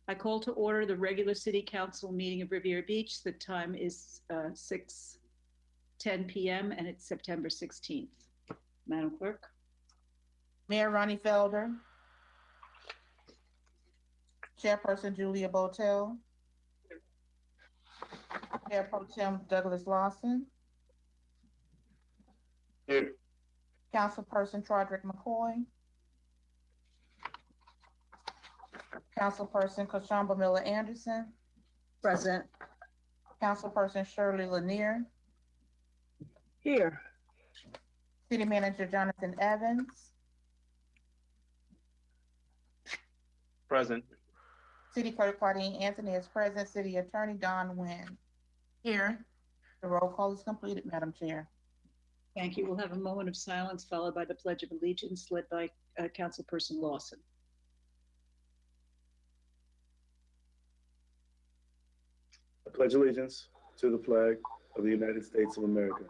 I call to order the regular city council meeting of Riviera Beach. The time is 6:10 p.m. and it's September 16th. Madam Clerk? Mayor Ronnie Felder, Chairperson Julia Botel, Chair Pro Tem Douglas Lawson, Here. Councilperson Troderick McCoy, Councilperson Kashamba Miller Anderson, Present. Councilperson Shirley Lanier, Here. City Manager Jonathan Evans, Present. City Clerk Claudine Anthony is present, City Attorney Don Nguyen. Here. The roll call is completed, Madam Chair. Thank you. We'll have a moment of silence followed by the Pledge of Allegiance led by Councilperson Lawson. I pledge allegiance to the flag of the United States of America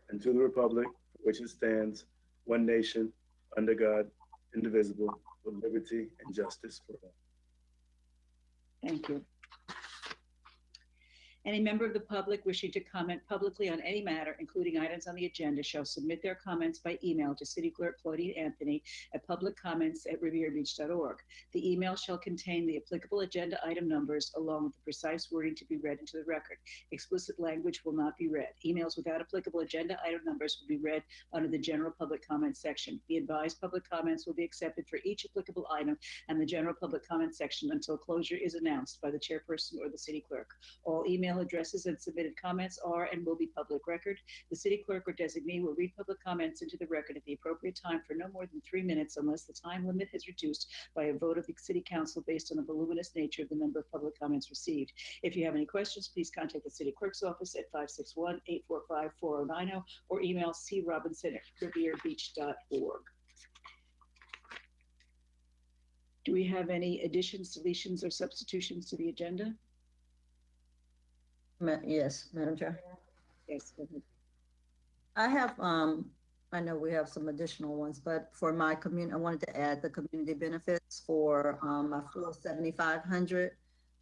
and to the republic for which it stands, one nation, under God, indivisible, with liberty and justice for all. Thank you. Any member of the public wishing to comment publicly on any matter, including items on the agenda, shall submit their comments by email to City Clerk Claudine Anthony at publiccomments@rivierbeach.org. The email shall contain the applicable agenda item numbers along with the precise wording to be read into the record. Explicit language will not be read. Emails without applicable agenda item numbers will be read under the general public comment section. Be advised, public comments will be accepted for each applicable item and the general public comment section until closure is announced by the chairperson or the city clerk. All email addresses and submitted comments are and will be public record. The city clerk or designee will read public comments into the record at the appropriate time for no more than 3 minutes unless the time limit is reduced by a vote of the city council based on the voluminous nature of the number of public comments received. If you have any questions, please contact the city clerk's office at 561-845-4090 or email crobinson@rivierbeach.org. Do we have any additions, deletions, or substitutions to the agenda? Yes, Madam Chair. Yes, go ahead. I have, I know we have some additional ones, but for my community, I wanted to add the community benefits for my full 7,500.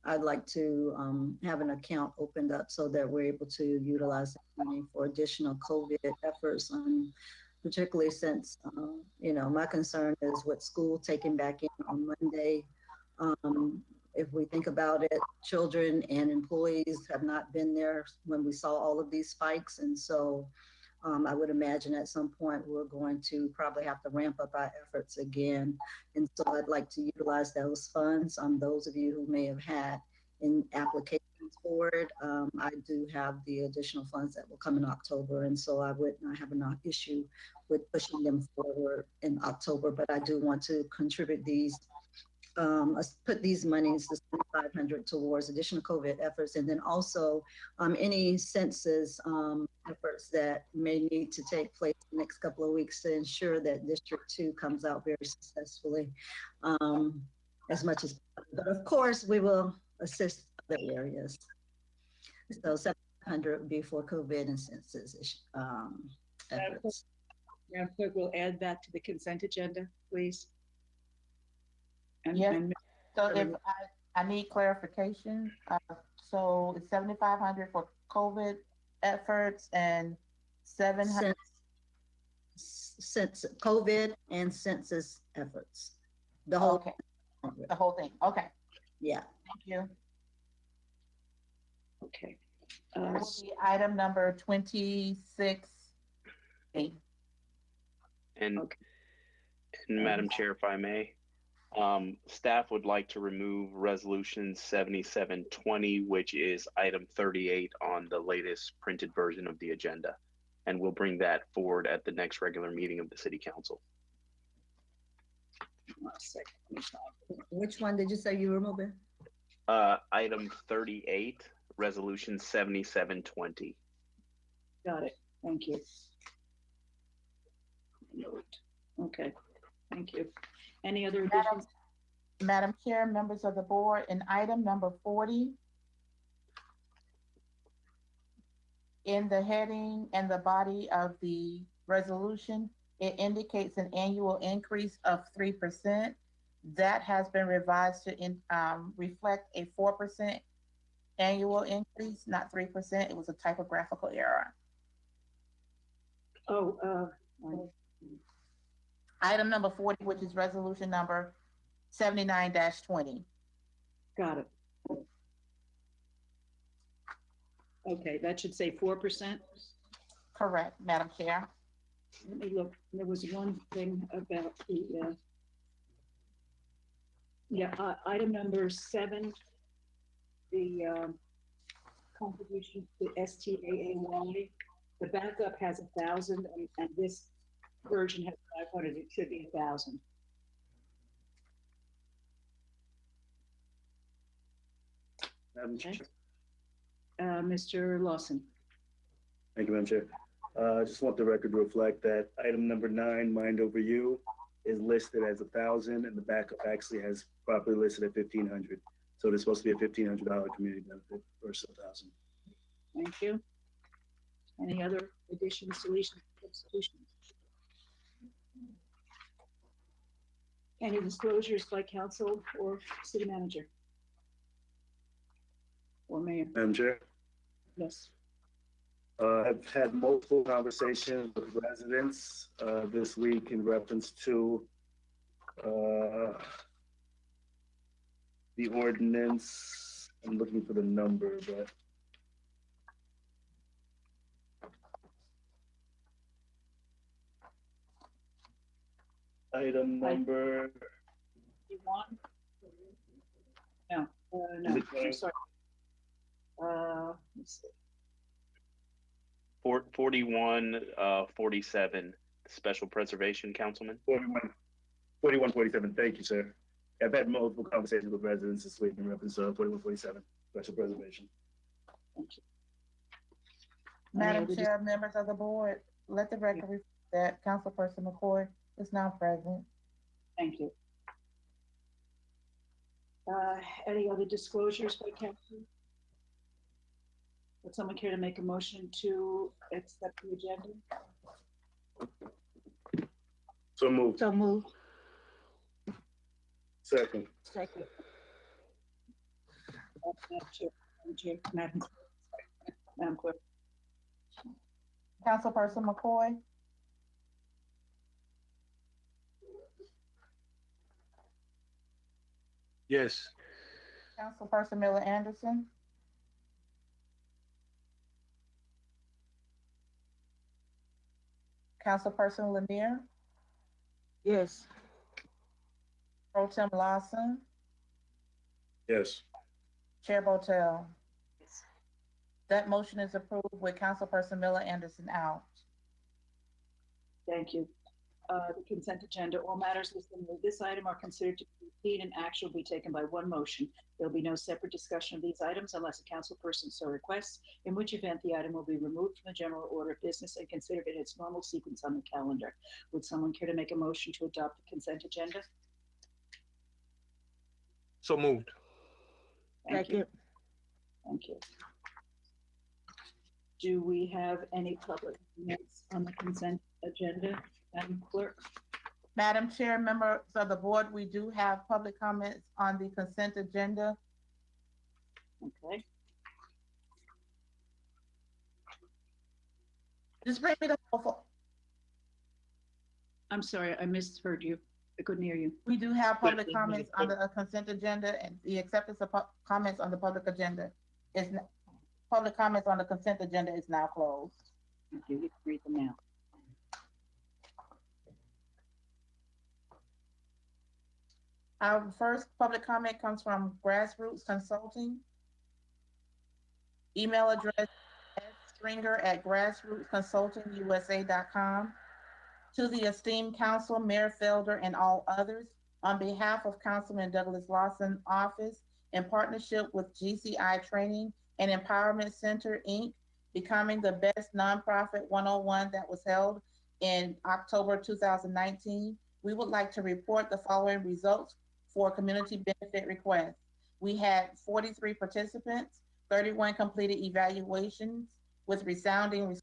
I'd like to have an account opened up so that we're able to utilize that money for additional COVID efforts, particularly since, my concern is with school taking back in on Monday. If we think about it, children and employees have not been there when we saw all of these spikes. And so I would imagine at some point we're going to probably have to ramp up our efforts again. And so I'd like to utilize those funds. Those of you who may have had in applications for it, I do have the additional funds that will come in October. And so I would not have an issue with pushing them forward in October, but I do want to contribute these put these monies, the 7,500, towards additional COVID efforts, and then also any census efforts that may need to take place in the next couple of weeks to ensure that District 2 comes out very successfully as much as possible. But of course, we will assist other areas. So 700 would be for COVID and census efforts. Madam Clerk, we'll add that to the consent agenda, please. And, Yes. and So if I need clarification, so it's 7,500 for COVID efforts and 700. Since COVID and census efforts, the whole. Okay, the whole thing. Okay, Yeah. thank you. okay. That will be item number 26A. And, Okay. and Madam Chair, if I may, staff would like to remove resolution 7720, which is item 38 on the latest printed version of the agenda. And we'll bring that forward at the next regular meeting of the city council. One second. Let me find Which one did you say you were moving? Item 38, resolution 7720. it. Got it. Thank you. Note. Okay. Thank you. Any other additions? Madam Chair, members of the board, in item number 40, in the heading and the body of the resolution, it indicates an annual increase of 3%. That has been revised to reflect a 4% annual increase, not 3%. It was a typographical error. Right. Item number 40, which is resolution number 79-20. Got it. Okay, that should say 4%. Correct, Madam Chair. Let me look. There was one thing about the, item number 7, the contribution to STAAY. The backup has 1,000, and this version has 500. It should be 1,000. Madam Chair. Mr. Lawson. Thank you, Madam Chair. I just want the record to reflect that item number 9, Mind Over You, is listed as 1,000, and the backup actually has properly listed at 1,500. So there's supposed to be a $1,500 community benefit versus 1,000. Thank you. Any other additions, deletions, substitutions? Any disclosures by council or city manager? Or mayor? Madam Chair, Yes. I've had multiple conversations with residents this week in reference to the ordinance. I'm looking for the number, but item number. You want? No, Is no, it I'm sorry. Let's see. 4147, Special Preservation Councilman. 4147. Thank you, sir. I've had multiple conversations with residents this week in reference to 4147, special preservation. Thank you. Madam other Chair, members of the board, let the record reflect that Councilperson McCoy is now present. Thank you. Any other disclosures by council? Would someone care to make a motion to accept the agenda? So moved. So moved. Second. Second. Madam Clerk. Councilperson McCoy, Yes. Councilperson Miller Anderson, Councilperson Lanier, Yes. Pro Tem Lawson, Yes. Chair Botel. That motion is approved with Councilperson Miller Anderson out. Thank you. The consent agenda, all matters listed under this item are considered to be routine and action will be taken by one motion. There will be no separate discussion of these items unless a council person so requests, in which event the item will be removed from the general order of business and considered in its normal sequence on the calendar. Would someone care to make a motion to adopt the consent agenda? So moved. Thank you. Thank you. Do we have any public comments on the consent agenda, Madam Clerk? Madam Chair, members of the board, we do have public comments on the consent agenda. Okay. Just bring me the whole. I'm sorry, I misheard you. I couldn't hear you. We do have public comments on the consent agenda, and the acceptance of comments on the public agenda is, public comments on the consent agenda is now closed. Thank you. You can read them now. Our first public comment comes from Grassroots Consulting. Email address stringer@grassrootsconsultingusa.com. To the esteemed council, Mayor Felder, and all others, on behalf of Councilman Douglas Lawson's office, in partnership with GCI Training and Empowerment Center, Inc., becoming the best nonprofit 101 that was held in October 2019, we would like to report the following results for community benefit requests. We had 43 participants, 31 completed evaluations with resounding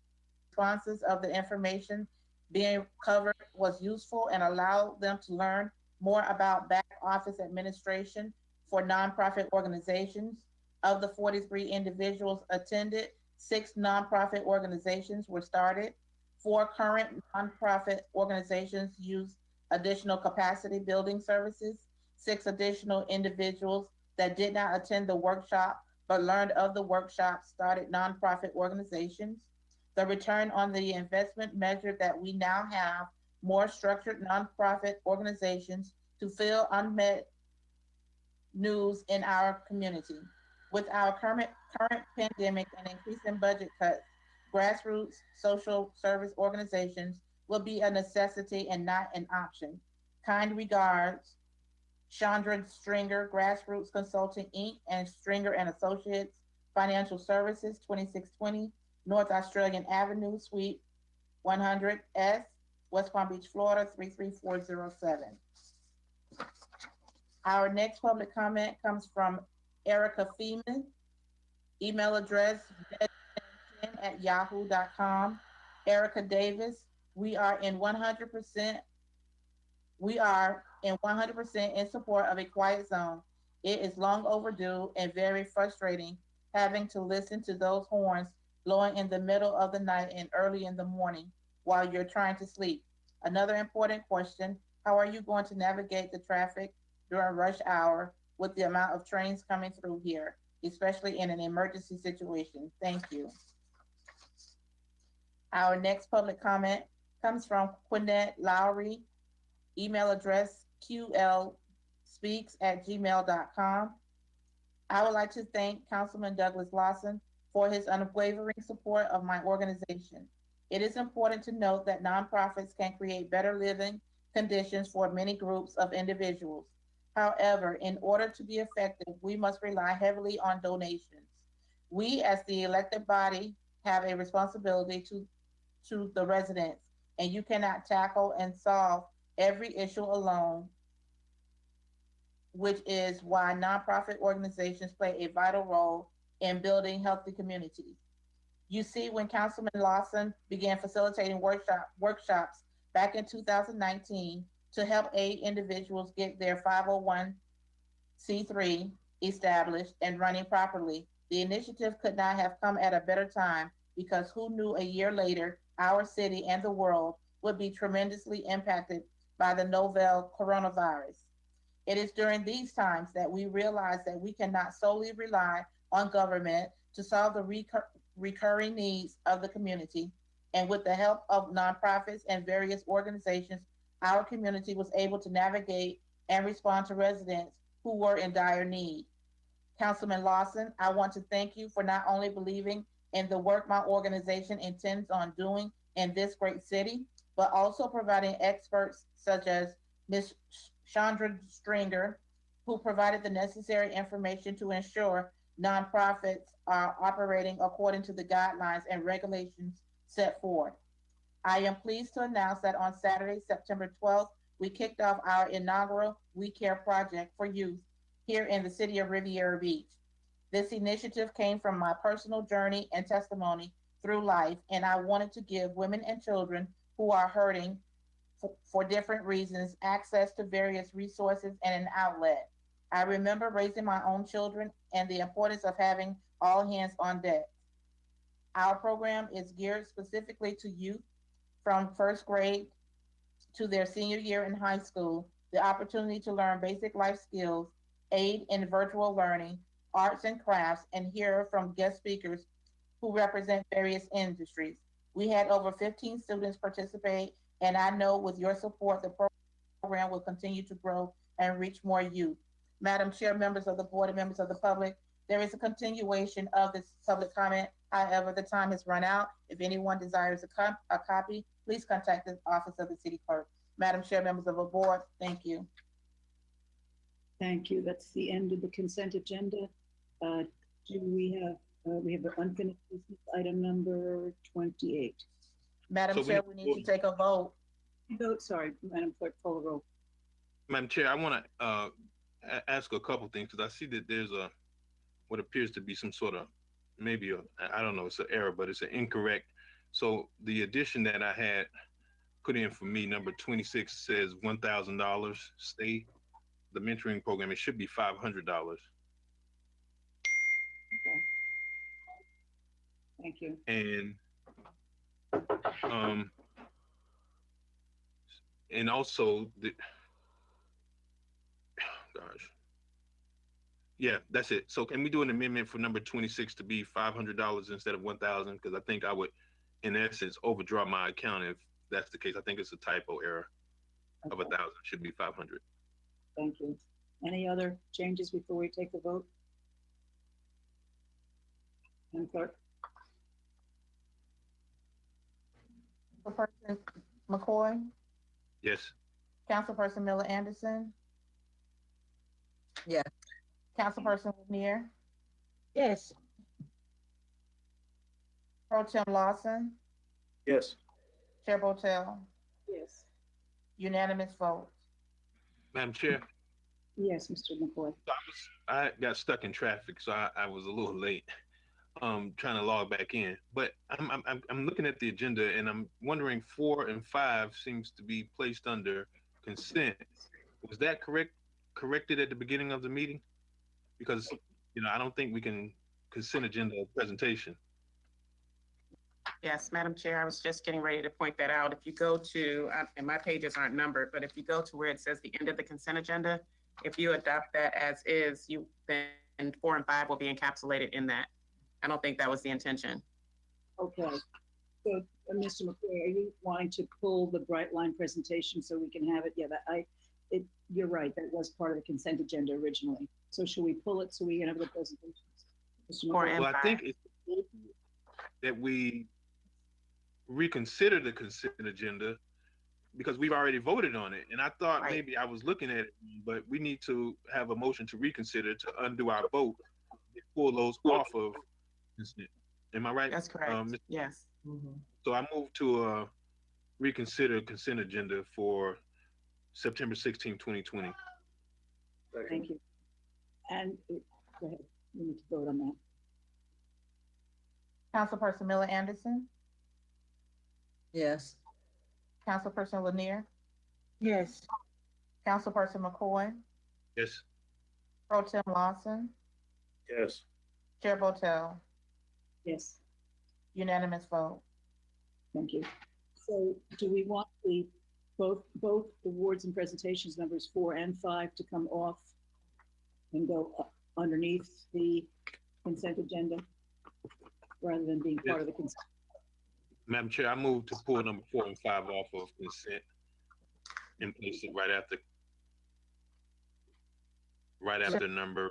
responses of the information being covered was useful and allowed them to learn more about back office administration for nonprofit organizations. Of the 43 individuals attended, 6 nonprofit organizations were started. 4 current nonprofit organizations used additional capacity building services. 6 additional individuals that did not attend the workshop but learned of the workshop started nonprofit organizations. The return on the investment measured that we now have more structured nonprofit organizations to fill unmet needs in our community. With our current pandemic and increasing budget cuts, grassroots social service organizations will be a necessity and not an option. Kind regards, Chandra Stringer, Grassroots Consulting Inc., and Stringer and Associates Financial Services, 2620 North Australian Avenue, Suite 100S, West Palm Beach, Florida, 33407. Our next public comment comes from Erica Feeman, email address at yahoo.com. Erica Davis, we are in 100% in support of a quiet zone. It is long overdue and very frustrating having to listen to those horns blowing in the middle of the night and early in the morning while you're trying to sleep. Another important question, how are you going to navigate the traffic during rush hour with the amount of trains coming through here, especially in an emergency situation? Thank you. Our next public comment comes from Quinette Lowry, email address qlspeaks@gmail.com. I would like to thank Councilman Douglas Lawson for his unwavering support of my organization. It is important to note that nonprofits can create better living conditions for many groups of individuals. However, in order to be effective, we must rely heavily on donations. We, as the elected body, have a responsibility to the residents, and you cannot tackle and solve every issue alone, which is why nonprofit organizations play a vital role in building healthy communities. You see, when Councilman Lawson began facilitating workshops back in 2019 to help aid individuals get their 501c3 established and running properly, the initiative could not have come at a better time, because who knew a year later our city and the world would be tremendously impacted by the novel coronavirus. It is during these times that we realize that we cannot solely rely on government to solve the recurring needs of the community. And with the help of nonprofits and various organizations, our community was able to navigate and respond to residents who were in dire need. Councilman Lawson, I want to thank you for not only believing in the work my organization intends on doing in this great city, but also providing experts such as Ms. Chandra Stringer, who provided the necessary information to ensure nonprofits are operating according to the guidelines and regulations set forth. I am pleased to announce that on Saturday, September 12th, we kicked off our inaugural We Care project for youth here in the city of Riviera Beach. This initiative came from my personal journey and testimony through life, and I wanted to give women and children who are hurting for different reasons access to various resources and an outlet. I remember raising my own children and the importance of having all hands on deck. Our program is geared specifically to youth from first grade to their senior year in high school, the opportunity to learn basic life skills, aid in virtual learning, arts and crafts, and hear from guest speakers who represent various industries. We had over 15 students participate, and I know with your support, the program will continue to grow and reach more youth. Madam Chair, members of the board, and members of the public, there is a continuation of this public comment. However, the time has run out. If anyone desires a copy, please contact the office of the city clerk. Madam Chair, members of the board, thank you. Thank you. That's the end of the consent agenda. Do we have the unfinished business item number 28? Madam Chair, we need to take a vote. Vote, sorry, Madam Clerk, call the roll. Madam Chair, I want to ask a couple things, because I see that there's what appears to be some sort of, maybe I don't know, it's an error, but it's an incorrect. So the addition that I had put in for me, number 26, says $1,000 stay. the mentoring program, it should be $500. Okay. Thank you. And um, and also the gosh, yeah, that's it. So can we do an amendment for number 26 to be $500 instead of 1,000? Because I think I would, in essence, overdraw my account if that's the case. I think it's a typo error of Okay. 1,000. Should be 500. Thank you. Any other changes before we take the vote? Madam Clerk? Councilperson McCoy, Yes. Councilperson Miller Anderson. Yeah. Councilperson Lanier, Yes. Pro Tem Lawson, Yes. Chair Botel, Yes. unanimous vote. Madam Chair, Yes, Mr. McCoy. I got stuck in traffic, so I was a little late. Trying to log back in, but I'm looking at the agenda and I'm wondering 4 and 5 seems to be placed under consent. Was that corrected at the beginning of the meeting? Because I don't think we can consent agenda presentation. Yes, Madam Chair, I was just getting ready to point that out. If you go to, and my pages aren't numbered, but if you go to where it says the end of the consent agenda, if you adopt that as is, then 4 and 5 will be encapsulated in that. I don't think that was the intention. Okay. So, Mr. McCoy, are you wanting to pull the bright line presentation so we can have it? Yeah, you're right. That was part of the consent agenda originally. So should we pull it so we can have the presentations? Mr. 4 McCoy? and Well, I 5. think it's appropriate that we reconsider the consent agenda because we've already voted on it. And I thought Right. maybe I was looking at it, but we need to have a motion to reconsider to undo our vote and pull those off of consent. Am I right? That's correct. Mr. Yes. So I move to reconsider consent agenda for September 16, 2020. Second. Thank you. And go ahead. We need to vote on that. Councilperson Miller Anderson, Yes. Councilperson Lanier, Yes. Councilperson McCoy, Yes. Pro Tem Lawson, Yes. Chair Botel, Yes. unanimous vote. Thank you. So do we want both awards and presentations numbers 4 and 5 to come off and go underneath the consent agenda rather than being part of the consent? Madam Chair, I move to pull number 4 and 5 off of consent and place it right after number.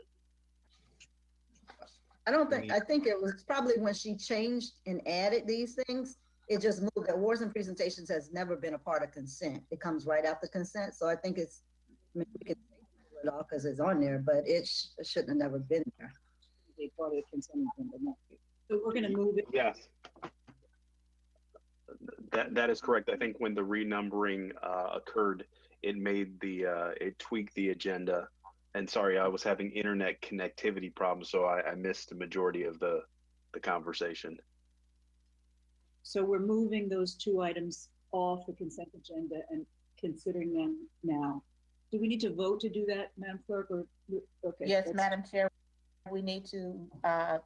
I think it was probably when she changed and added these things, it just moved. Awards and presentations has never been a part of consent. It comes right after consent. So I think we can pull it off because it's on there, but it shouldn't have never been there. Be part of the consent agenda. No. So we're going to move it. Yes. That is correct. I think when the renumbering occurred, it tweaked the agenda. And sorry, I was having internet connectivity problems, so I missed the majority of the conversation. So we're moving those two items off the consent agenda and considering them now. Do we need to vote to do that, Madam Clerk? Or okay? Yes, Madam Chair, we need to have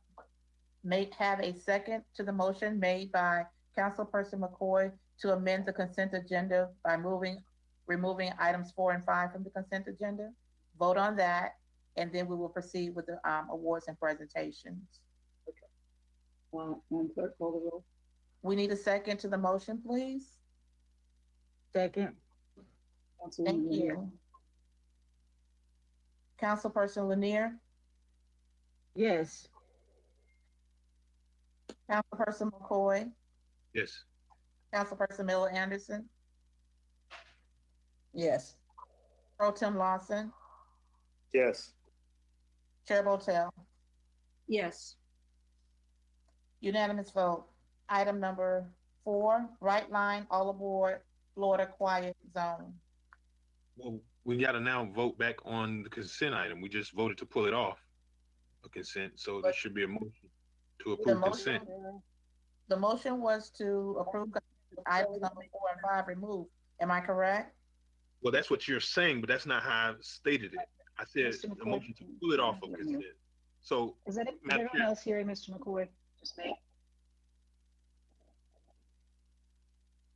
a second to the motion made by Councilperson McCoy to amend the consent agenda by removing items 4 and 5 from the consent agenda. Vote on that, and then we will proceed with the awards and presentations. Madam Clerk, call the roll. We need a second to the motion, please. Second. Councilwoman Thank Lanier. you. Councilperson Lanier, Yes. Councilperson McCoy, Yes. Councilperson Miller Anderson, Yes. Pro Tem Lawson, Yes. Chair Botel, Yes. unanimous vote. Item number 4, Right Line All Aboard Florida Quiet Zone. Well, we got to now vote back on the consent item. We just voted to pull it off of consent, so there should be a motion to The approve consent. motion was to approve items number 4 and 5 removed. Am I correct? Well, that's what you're saying, but that's not how I stated it. I said Mr. the McCoy, motion to pull it off of yeah. consent. So, Is Madam anyone Chair. else hearing Mr. McCoy? Just me?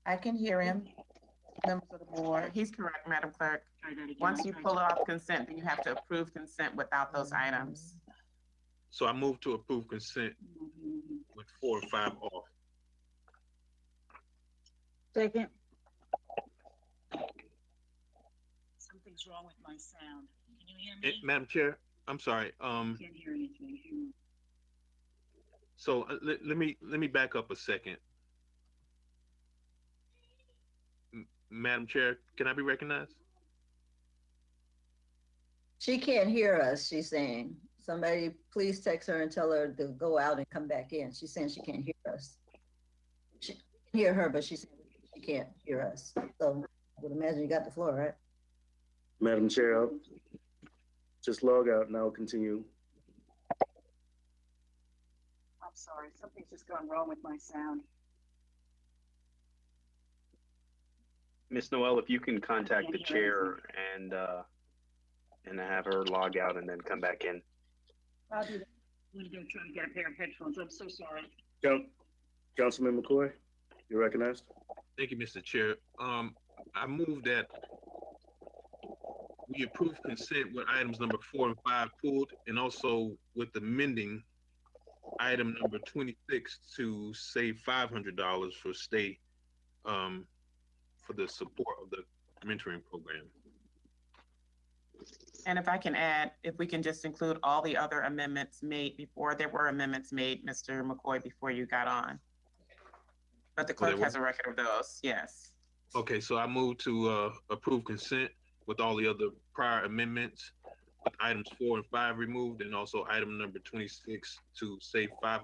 I can hear him, members of the board. He's correct, Madam Clerk. Try that again. Once you pull it off consent, then you have to approve consent without those items. So I move to approve consent with 4 and 5 off. Second. Something's wrong with my sound. Can you hear Eh, me? Madam Chair, I'm sorry. Can't hear anything. So let me back up a second. Madam Chair, can I be recognized? She can't hear us, she's saying. Somebody please text her and tell her to go out and come back in. She's saying she can't hear us. She can hear her, but she's saying she can't hear us. So I would imagine you got the floor, right? Madam Chair, I'll just log out and I'll continue. I'm sorry, something's just gone wrong with my sound. Ms. Noel, if you can contact the Can't hear chair and have her log out and then come back in. I'll do that. I'm gonna go try to get a pair of headphones. I'm so sorry. Councilman McCoy, you're recognized. Thank you, Mr. Chair. I move that we approve consent with items number 4 and 5 pulled, and also with amending item number 26 to save $500 for stay, for the support of the mentoring program. And if I can add, if we can just include all the other amendments made before, there were amendments made, Mr. McCoy, before you got on. But the clerk there has a record of those, yes. Okay, so I move to approve consent with all the other prior amendments, with items 4 and 5 removed, and also item number 26 to save $500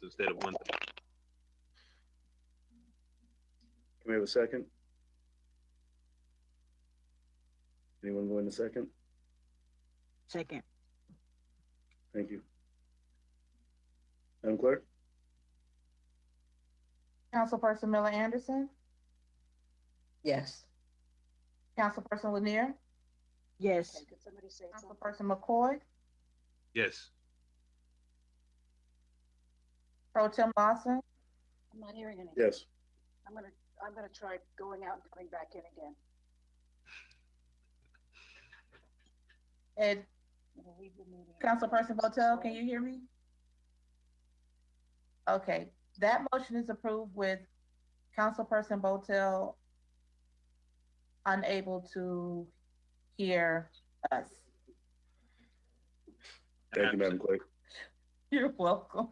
instead of $1,000. Can we have a second? Anyone go in a second? Second. Thank you. Madam Clerk? Councilperson Miller Anderson, Yes. Councilperson Lanier, Yes. Could somebody say something? Councilperson McCoy, Yes. Pro Tem Lawson, I'm not hearing anything. Yes. I'm gonna try going out and coming back in again. and I'm gonna leave the meeting. Councilperson Botel, can you hear me? Okay, that motion is approved with Councilperson Botel unable to hear us. Thank you, Madam Clerk. You're welcome.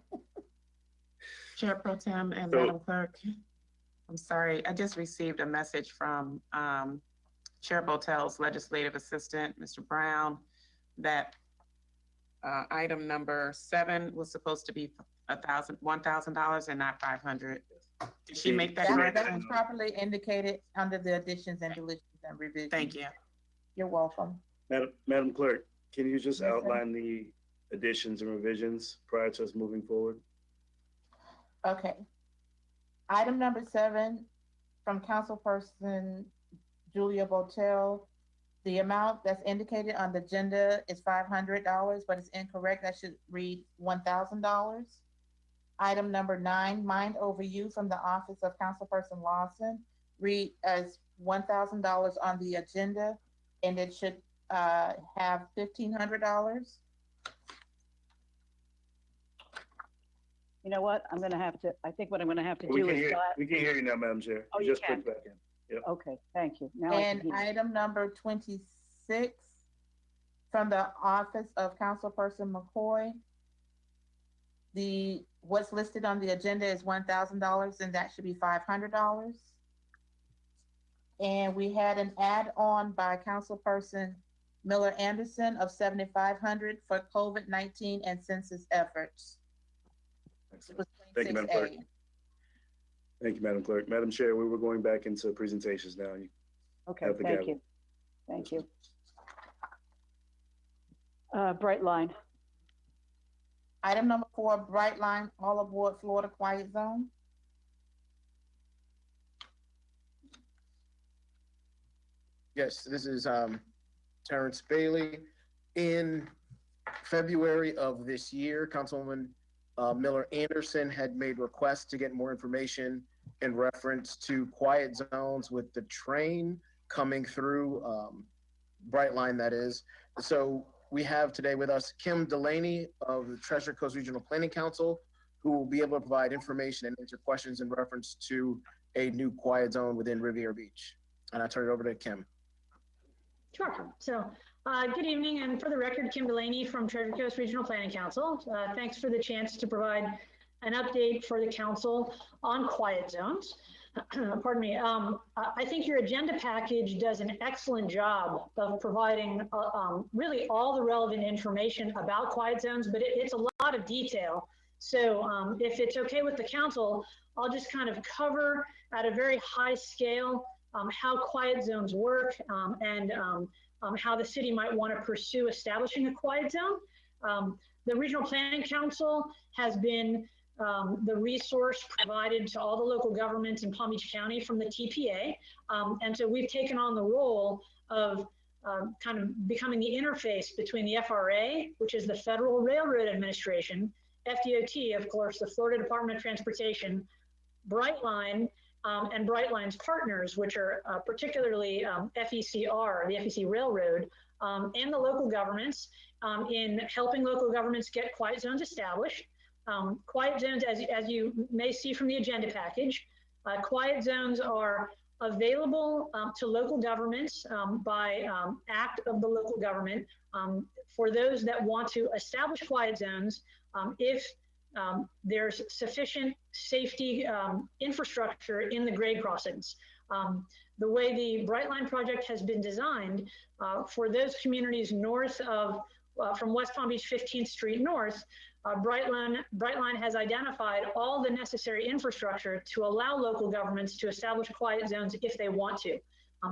Chair Pro Tem and So- Madam Clerk, I'm sorry, I just received a message from Chair Botel's legislative assistant, Mr. Brown, that item number 7 was supposed to be $1,000 and not 500. Did she make that She That made that correction? was properly indicated under the additions and deletions and revisions. Thank you. You're welcome. Madam Clerk, can you just Yes, sir. outline the additions and revisions prior to us moving forward? Okay. Item number 7 from Councilperson Julia Botel. The amount that's indicated on the agenda is $500, but it's incorrect. That should read $1,000. Item number 9, Mind Over You from the office of Councilperson Lawson, read as $1,000 on the agenda, and it should have $1,500. You know what? I think what I'm gonna have to We do can is hear, dial. we can hear you now, Madam Chair. Oh, you just can. click back in. Okay, thank you. Now I can And hear. item number 26 from the office of Councilperson McCoy. What's listed on the agenda is $1,000 and that should be $500. And we had an add-on by Councilperson Miller Anderson of $7,500 for COVID-19 and census efforts. It was Thank you, Madam Clerk. 26A. Thank you, Madam Clerk. Madam Chair, we were going back into presentations now. Okay, have the thank gavel. you. Thank you. Bright Line. Item number 4, Bright Line, all aboard Florida Quiet Zone. Yes, this is Terrence Bailey. In February of this year, Councilwoman Miller Anderson had made requests to get more information in reference to quiet zones with the train coming through Brightline, that is. So we have today with us Kim Delaney of the Treasure Coast Regional Planning Council, who will be able to provide information and answer questions in reference to a new quiet zone within Riviera Beach. And I turn it over to Kim. Sure. So, good evening, and for the record, Kim Delaney from Treasure Coast Regional Planning Council. Thanks for the chance to provide an update for the council on quiet zones. Pardon me. I think your agenda package does an excellent job of providing really all the relevant information about quiet zones, but it's a lot of detail. So if it's okay with the council, I'll just kind of cover at a very high scale how quiet zones work and how the city might want to pursue establishing a quiet zone. The Regional Planning Council has been the resource provided to all the local governments in Palm Beach County from the TPA. And so we've taken on the role of kind of becoming the interface between the FRA, which is the Federal Railroad Administration, FDOT, of course, the Florida Department of Transportation, Brightline, and Brightline's partners, which are particularly FECR, the FEC Railroad, and the local governments in helping local governments get quiet zones established. Quiet zones, as you may see from the agenda package, quiet zones are available to local governments by act of the local government for those that want to establish quiet zones if there's sufficient safety infrastructure in the grade crossings. The way the Brightline project has been designed for those communities north of, from West Palm Beach 15th Street North, Brightline has identified all the necessary infrastructure to allow local governments to establish quiet zones if they want to.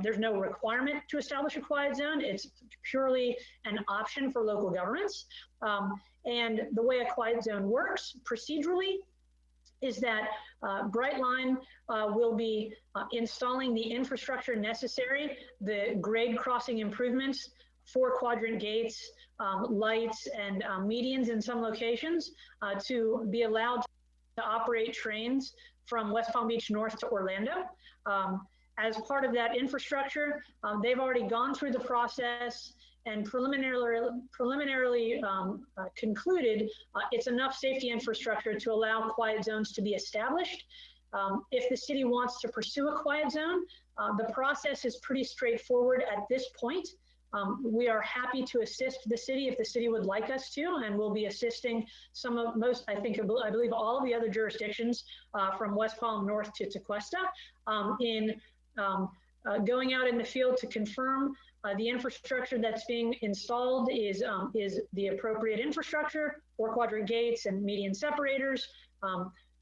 There's no requirement to establish a quiet zone. It's purely an option for local governments. And the way a quiet zone works procedurally is that Brightline will be installing the infrastructure necessary, the grade crossing improvements, 4-quadrant gates, lights, and medians in some locations to be allowed to operate trains from West Palm Beach north to Orlando. As part of that infrastructure, they've already gone through the process and preliminarily concluded it's enough safety infrastructure to allow quiet zones to be established. If the city wants to pursue a quiet zone, the process is pretty straightforward at this point. We are happy to assist the city if the city would like us to, and we'll be assisting some of most, I believe all of the other jurisdictions from West Palm north to Tequesta in going out in the field to confirm the infrastructure that's being installed is the appropriate infrastructure, 4-quadrant gates and median separators,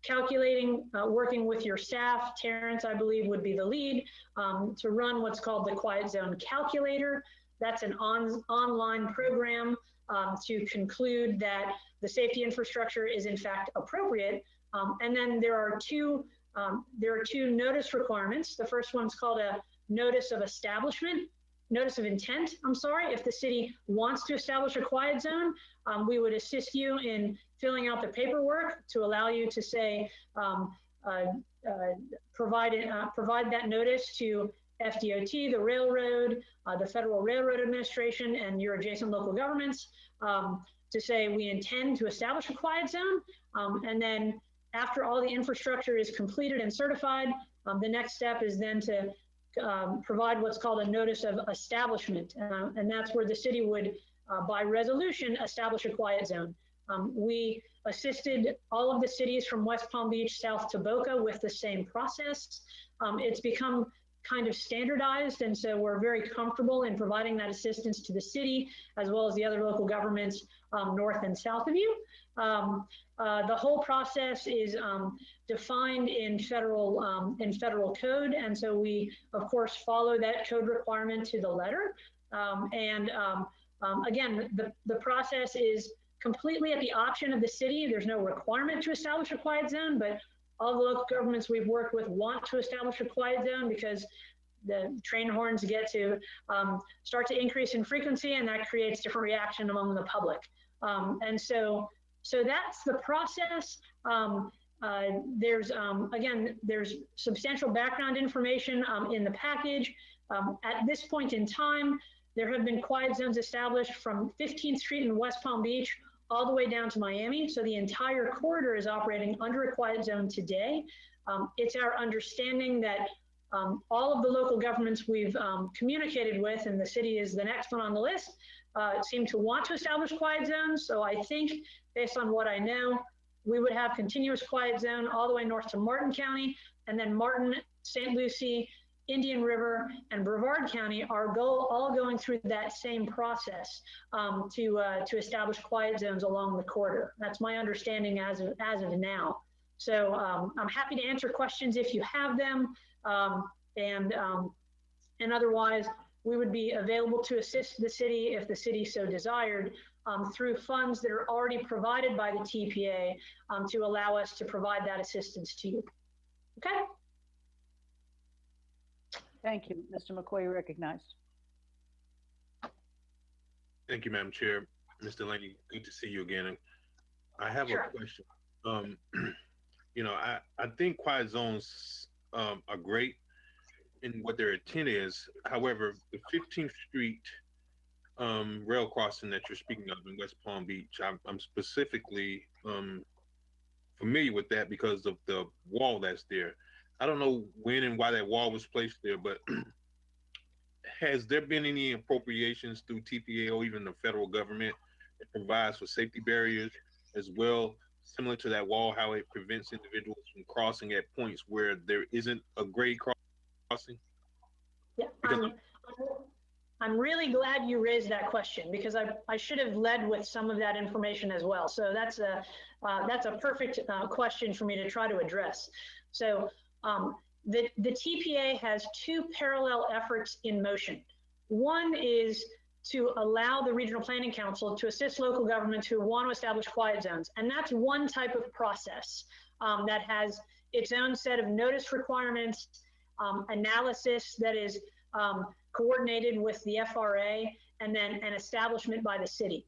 calculating, working with your staff, Terrence, I believe, would be the lead, to run what's called the Quiet Zone Calculator. That's an online program to conclude that the safety infrastructure is in fact appropriate. And then there are two notice requirements. The first one's called a notice of establishment, notice of intent, I'm sorry. If the city wants to establish a quiet zone, we would assist you in filling out the paperwork to allow you to say, provide that notice to FDOT, the railroad, the Federal Railroad Administration, and your adjacent local governments to say we intend to establish a quiet zone. And then after all the infrastructure is completed and certified, the next step is then to provide what's called a notice of establishment. And that's where the city would, by resolution, establish a quiet zone. We assisted all of the cities from West Palm Beach south to Boca with the same process. It's become kind of standardized, and so we're very comfortable in providing that assistance to the city as well as the other local governments north and south of you. The whole process is defined in federal code, and so we of course follow that code requirement to the letter. Again, the process is completely at the option of the city. There's no requirement to establish a quiet zone, but all the local governments we've worked with want to establish a quiet zone because the train horns get to start to increase in frequency, and that creates different reaction among the public. And so that's the process. There's, again, there's substantial background information in the package. At this point in time, there have been quiet zones established from 15th Street in West Palm Beach all the way down to Miami. So the entire corridor is operating under a quiet zone today. It's our understanding that all of the local governments we've communicated with, and the city is the next one on the list, seem to want to establish quiet zones. So I think, based on what I know, we would have continuous quiet zone all the way north to Martin County, and then Martin, St. Lucie, Indian River, and Brevard County are all going through that same process to establish quiet zones along the corridor. That's my understanding as of now. So I'm happy to answer questions if you have them, and otherwise we would be available to assist the city if the city so desired through funds that are already provided by the TPA to allow us to provide that assistance to you. Okay. Thank you. Mr. McCoy, you're recognized. Thank you, Madam Chair. Mr. Laney, good to see you again. And I have Sure. a question. You know, I think quiet zones are great in what their intent is. However, the 15th Street rail crossing that you're speaking of in West Palm Beach, I'm specifically familiar with that because of the wall that's there. I don't know when and why that wall was placed there, but has there been any appropriations through TPA or even the federal government that provides for safety barriers as well, similar to that wall, how it prevents individuals from crossing at points where there isn't a grade crossing? Yeah, I'm really glad you raised that question, because I should have led with some of that information as well. So that's a perfect question for me to try to address. So the TPA has two parallel efforts in motion. One is to allow the Regional Planning Council to assist local governments who want to establish quiet zones. And that's one type of process that has its own set of notice requirements, analysis that is coordinated with the FRA, and then an establishment by the city.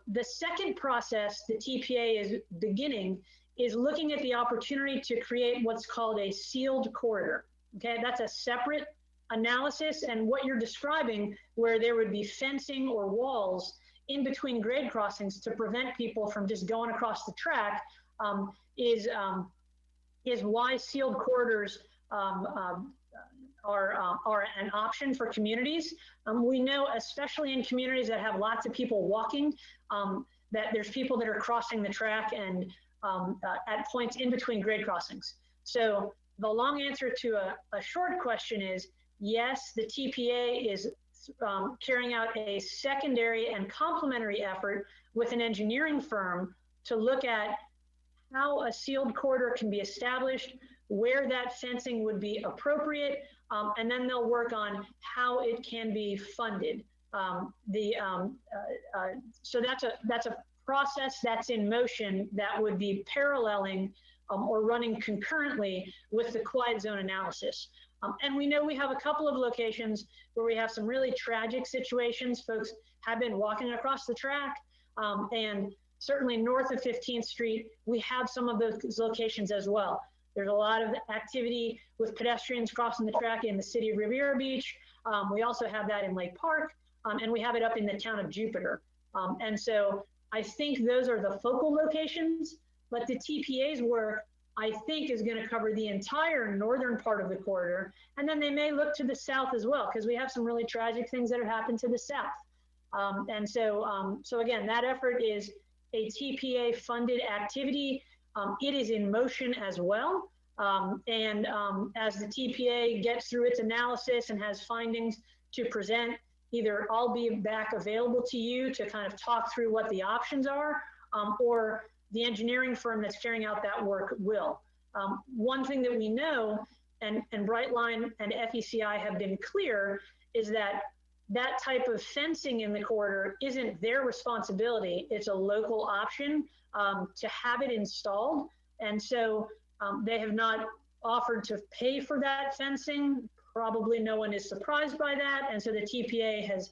The second process the TPA is beginning is looking at the opportunity to create what's called a sealed corridor. Okay, that's a separate analysis, and what you're describing, where there would be fencing or walls in between grade crossings to prevent people from just going across the track, is why sealed corridors are an option for communities. We know, especially in communities that have lots of people walking, that there's people that are crossing the track and at points in between grade crossings. So the long answer to a short question is yes, the TPA is carrying out a secondary and complementary effort with an engineering firm to look at how a sealed corridor can be established, where that fencing would be appropriate, and then they'll work on how it can be funded. So that's a process that's in motion that would be paralleling or running concurrently with the quiet zone analysis. And we know we have a couple of locations where we have some really tragic situations. Folks have been walking across the track, and certainly north of 15th Street, we have some of those locations as well. There's a lot of activity with pedestrians crossing the track in the city of Riviera Beach. We also have that in Lake Park, and we have it up in the town of Jupiter. And so I think those are the focal locations, but the TPA's work, I think, is going to cover the entire northern part of the corridor. And then they may look to the south as well, because we have some really tragic things that have happened to the south. And so, so again, that effort is a TPA funded activity. It is in motion as well. And as the TPA gets through its analysis and has findings to present, either I'll be back available to you to kind of talk through what the options are, or the engineering firm that's carrying out that work will. One thing that we know, and Brightline and FECI have been clear, is that that type of fencing in the corridor isn't their responsibility. It's a local option to have it installed. And so they have not offered to pay for that fencing Probably no one is surprised by that. And so the TPA has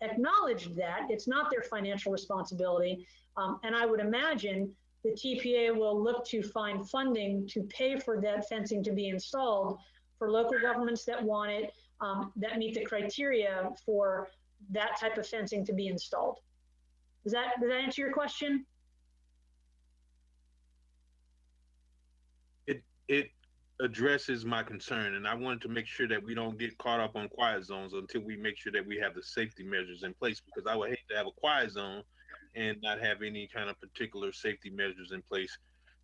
acknowledged that it's not their financial responsibility. And I would imagine the TPA will look to find funding to pay for that fencing to be installed for local governments that want it, that meet the criteria for that type of fencing to be installed. Does that answer your question? It addresses my concern, and I wanted to make sure that we don't get caught up on quiet zones until we make sure that we have the safety measures in place, because I would hate to have a quiet zone and not have any kind of particular safety measures in place.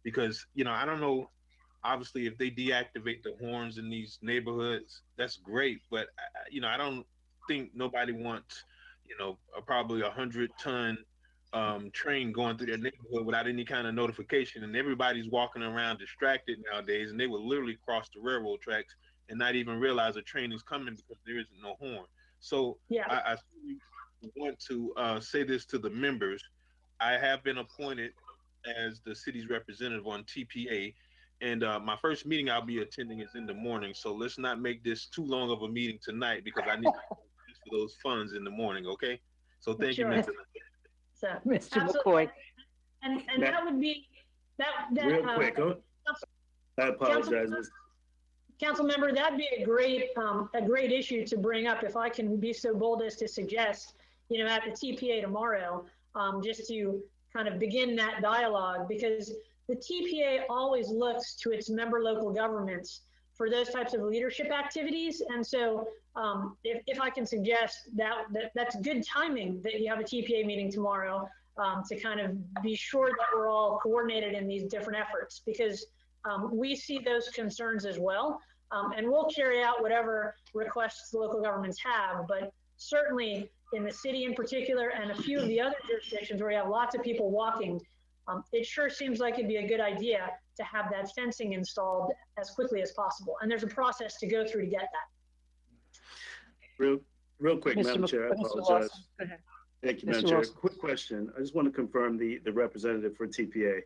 Because, you know, I don't know, obviously, if they deactivate the horns in these neighborhoods, that's great. But, you know, I don't think nobody wants, you know, probably 100-ton train going through their neighborhood without any kind of notification. And everybody's walking around distracted nowadays, and they will literally cross the railroad tracks and not even realize a train is coming because there isn't no horn. So Yeah. I want to say this to the members. I have been appointed as the city's representative on TPA, and my first meeting I'll be attending is in the morning. So let's not make this too long of a meeting tonight, because I need to use for those funds in the morning. Okay. So thank you, Sure. Mr. So, Mr. absolutely. McCoy. And That- that would be, that, Real quick, I apologize. Council member, that'd be a great issue to bring up, if I can be so bold as to suggest, you know, at the TPA tomorrow, just to kind of begin that dialogue, because the TPA always looks to its member local governments for those types of leadership activities. And so if I can suggest that's good timing that you have a TPA meeting tomorrow, to kind of be sure that we're all coordinated in these different efforts, because we see those concerns as well. And we'll carry out whatever requests the local governments have, but certainly in the city in particular, and a few of the other jurisdictions where you have lots of people walking, it sure seems like it'd be a good idea to have that fencing installed as quickly as possible. And there's a process to go through to get that. Real quick, Mr. Madam Chair, I Mr. apologize. Lawson, go ahead. Thank you, Mr. Madam Chair. Lawson. Quick question. I just want to confirm the representative for TPA.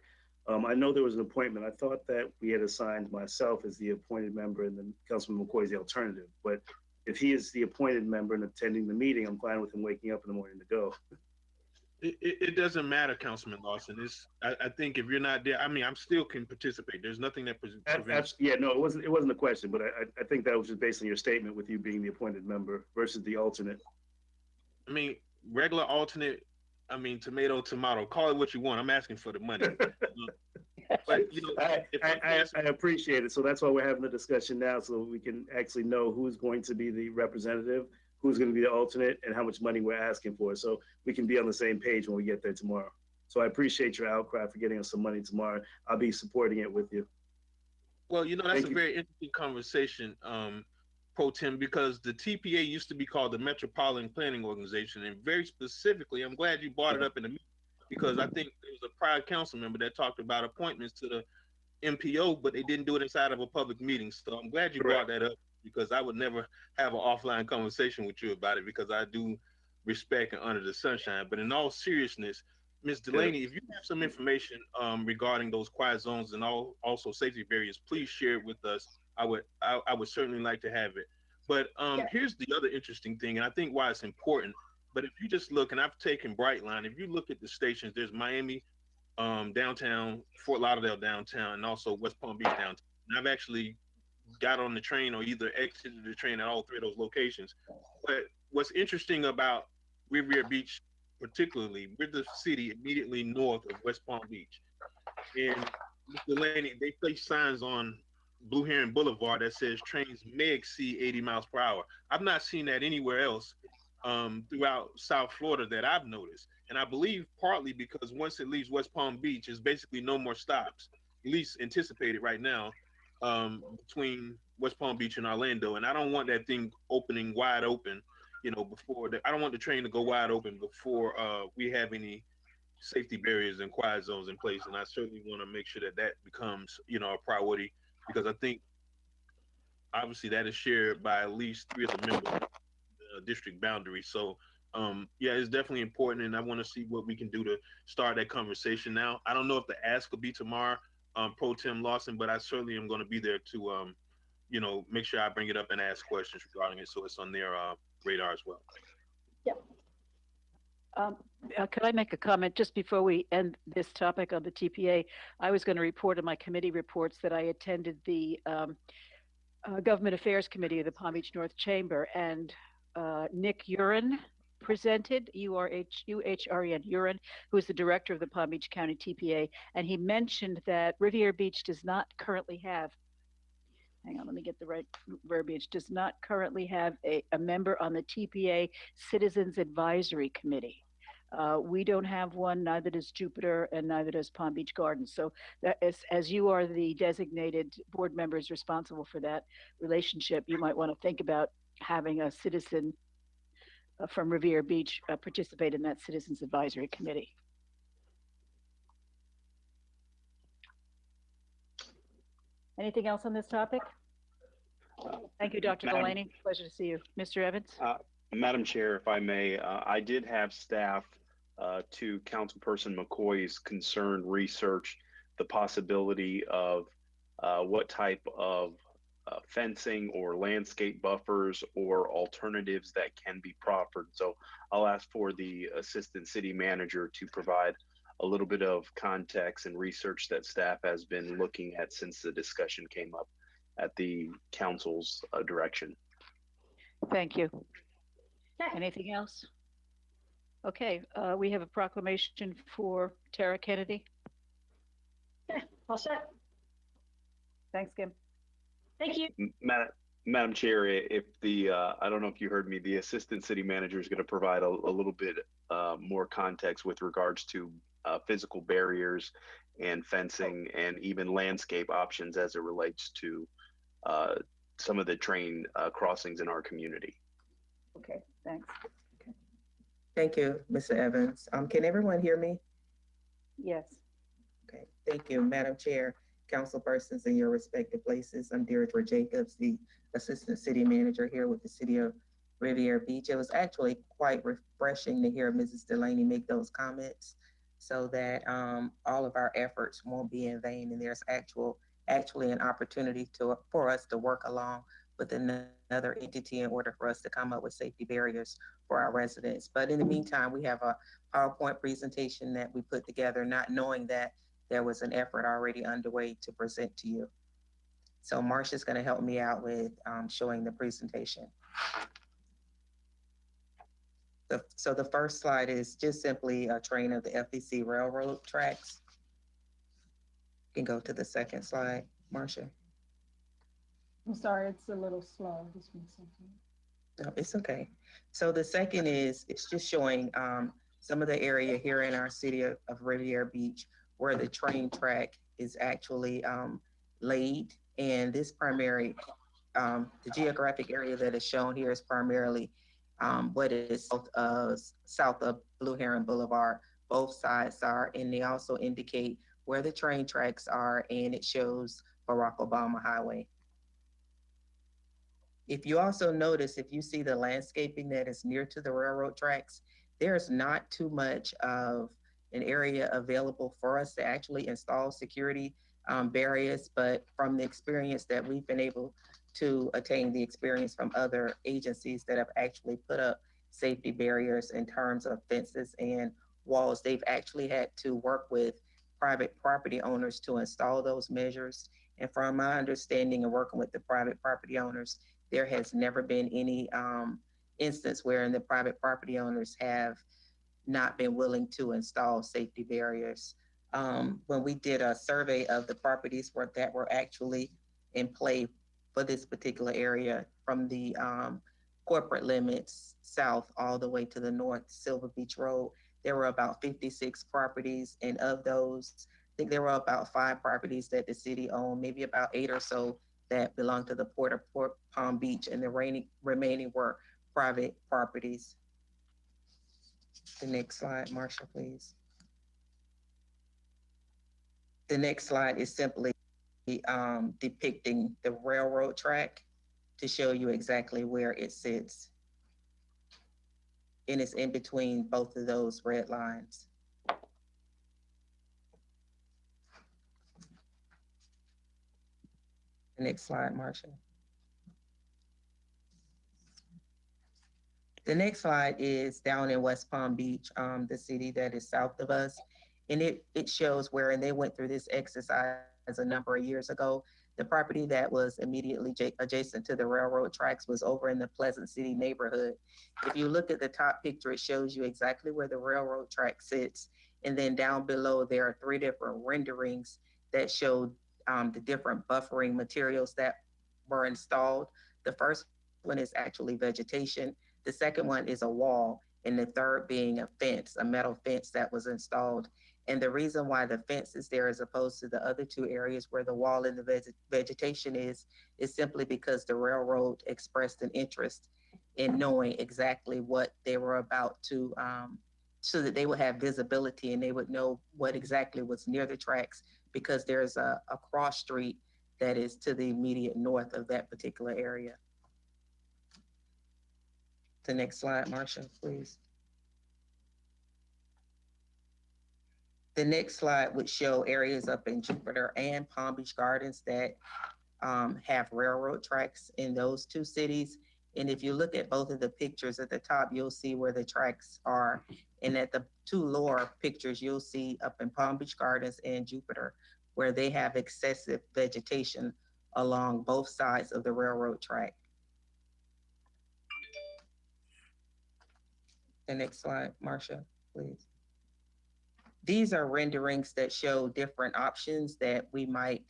I know there was an appointment. I thought that we had assigned myself as the appointed member and then Councilman McCoy is the alternative. But if he is the appointed member and attending the meeting, I'm fine with him waking up in the morning to go. It doesn't matter, Councilman Lawson. I think if you're not there, I mean, I'm still can participate. There's nothing that prevents. Yeah, no, it wasn't a question, but I think that was just based on your statement with you being the appointed member versus the alternate. I mean, regular alternate. I mean, tomato, call it what you want. I'm asking for the money. But, you know, I appreciate it. So that's why we're having the discussion now, so we can actually know who's going to be the representative, who's going to be the alternate, and how much money we're asking for. So we can be on the same page when we get there tomorrow. So I appreciate your outcry for getting us some money tomorrow. I'll be supporting it with you. Well, you know, that's Thank a you. very interesting conversation, Pro Tem, because the TPA used to be called the Metropolitan Planning Organization. And very specifically, I'm glad you brought it up in the meeting, because I think there was a prior council member that talked about appointments to the MPO, but they didn't do it inside of a public meeting. So I'm glad you brought that up, because I would never have an offline conversation with you about it, because I do respect and honor the sunshine. But in all seriousness, Ms. Delaney, if you have some information regarding those quiet zones and also safety barriers, please share it with us. I would certainly like to have it. But here's the other interesting thing, and I think why it's important. But if you just look, and I've taken Brightline, if you look at the stations, there's Miami downtown, Fort Lauderdale downtown, and also West Palm Beach downtown. And I've actually got on the train or either exited the train at all three of those locations. But what's interesting about Riviera Beach, particularly, we're the city immediately north of West Palm Beach. And Ms. Delaney, they place signs on Blue Heron Boulevard that says trains may exceed 80 miles per hour. I've not seen that anywhere else throughout South Florida that I've noticed. And I believe partly because once it leaves West Palm Beach, there's basically no more stops, at least anticipated right now, between West Palm Beach and Orlando. And I don't want that thing opening wide open, you know, I don't want the train to go wide open before we have any safety barriers and quiet zones in place. And I certainly want to make sure that that becomes, you know, a priority, because I think obviously that is shared by at least 3 of the members of the district boundary. So yeah, it's definitely important, and I want to see what we can do to start that conversation now. I don't know if the ask will be tomorrow, Pro Tem Lawson, but I certainly am going to be there to make sure I bring it up and ask questions regarding it so it's on their radar as well. Could I make a comment just before we end this topic on the TPA? I was going to report in my committee reports that I attended the Government Affairs Committee of the Palm Beach North Chamber, and Nick Uren presented, U-H-R-E-N, Uren, who is the director of the Palm Beach County TPA, and he mentioned that Riviera Beach does not currently have, hang on, let me get the right verbiage, does not currently have a member on the TPA Citizens Advisory Committee. We don't have one, neither does Jupiter, and neither does Palm Beach Gardens. So that as you are the designated board members responsible for that relationship, you might want to think about having a citizen from Riviera Beach participate in that Citizens Advisory Committee. Anything else on this topic? Thank you, Dr. Madam- Delaney. Pleasure to see you. Mr. Evans? Madam Chair, if I may, I did have staff to Councilperson McCoy's concern research the possibility of what type of fencing or landscape buffers or alternatives that can be proffered. So I'll ask for the Assistant City Manager to provide a little bit of context and research that staff has been looking at since the discussion came up at the council's direction. Thank you. Anything else? Okay, we have a proclamation for Tara Kennedy. All set. Thanks, Kim. Thank you. Madam Chair, if the, I don't know if you heard me, the Assistant City Manager is going to provide a little bit more context with regards to physical barriers and fencing and even landscape options as it relates to some of the train crossings in our community. Okay, thanks. Thank you, Mr. Evans. Can everyone hear me? Yes. Okay, thank you, Madam Chair, councilpersons in your respective places. I'm Deirdre Jacobs, the Assistant City Manager here with the City of Riviera Beach. It was actually quite refreshing to hear Mrs. Delaney make those comments so that all of our efforts won't be in vain, and there's actually an opportunity for us to work along with another entity in order for us to come up with safety barriers for our residents. But in the meantime, we have a PowerPoint presentation that we put together, not knowing that there was an effort already underway to present to you. So Marsha's going to help me out with showing the presentation. So the first slide is just simply a train of the FBC railroad tracks. You can go to the second slide, Marsha. I'm sorry, it's a little slow. This one's something. No, it's okay. So the second is, it's just showing some of the area here in our city of Riviera Beach where the train track is actually laid. And this primary, the geographic area that is shown here is primarily what is south of Blue Heron Boulevard. Both sides are, and they also indicate where the train tracks are, and it shows Barack Obama Highway. If you also notice, if you see the landscaping that is near to the railroad tracks, there's not too much of an area available for us to actually install security barriers, but from the experience that we've been able to attain, the experience from other agencies that have actually put up safety barriers in terms of fences and walls, they've actually had to work with private property owners to install those measures. And from my understanding of working with the private property owners, there has never been any instance wherein the private property owners have not been willing to install safety barriers. When we did a survey of the properties that were actually in play for this particular area, from the corporate limits south all the way to the north, Silver Beach Road, there were about 56 properties. And of those, I think there were about 5 properties that the city owned, maybe about 8 or so that belonged to the Port of Palm Beach, and the remaining were private properties. The next slide, Marsha, please. The next slide is simply depicting the railroad track to show you exactly where it sits. And it's in between both of those red lines. The next slide, Marsha. The next slide is down in West Palm Beach, the city that is south of us. And it shows where, and they went through this exercise a number of years ago. The property that was immediately adjacent to the railroad tracks was over in the Pleasant City neighborhood. If you look at the top picture, it shows you exactly where the railroad track sits. And then down below, there are 3 different renderings that show the different buffering materials that were installed. The first one is actually vegetation. The second one is a wall, and the third being a fence, a metal fence that was installed. And the reason why the fence is there as opposed to the other 2 areas where the wall and the vegetation is simply because the railroad expressed an interest in knowing exactly what they were about to, so that they would have visibility and they would know what exactly was near the tracks, because there's a cross street that is to the immediate north of that particular area. The next slide, Marcia, please. The next slide would show areas up in Jupiter and Palm Beach Gardens that have railroad tracks in those 2 cities. And if you look at both of the pictures at the top, you'll see where the tracks are. And at the 2 lower pictures, you'll see up in Palm Beach Gardens and Jupiter, where they have excessive vegetation along both sides of the railroad track. The next slide, Marcia, please. These are renderings that show different options that we might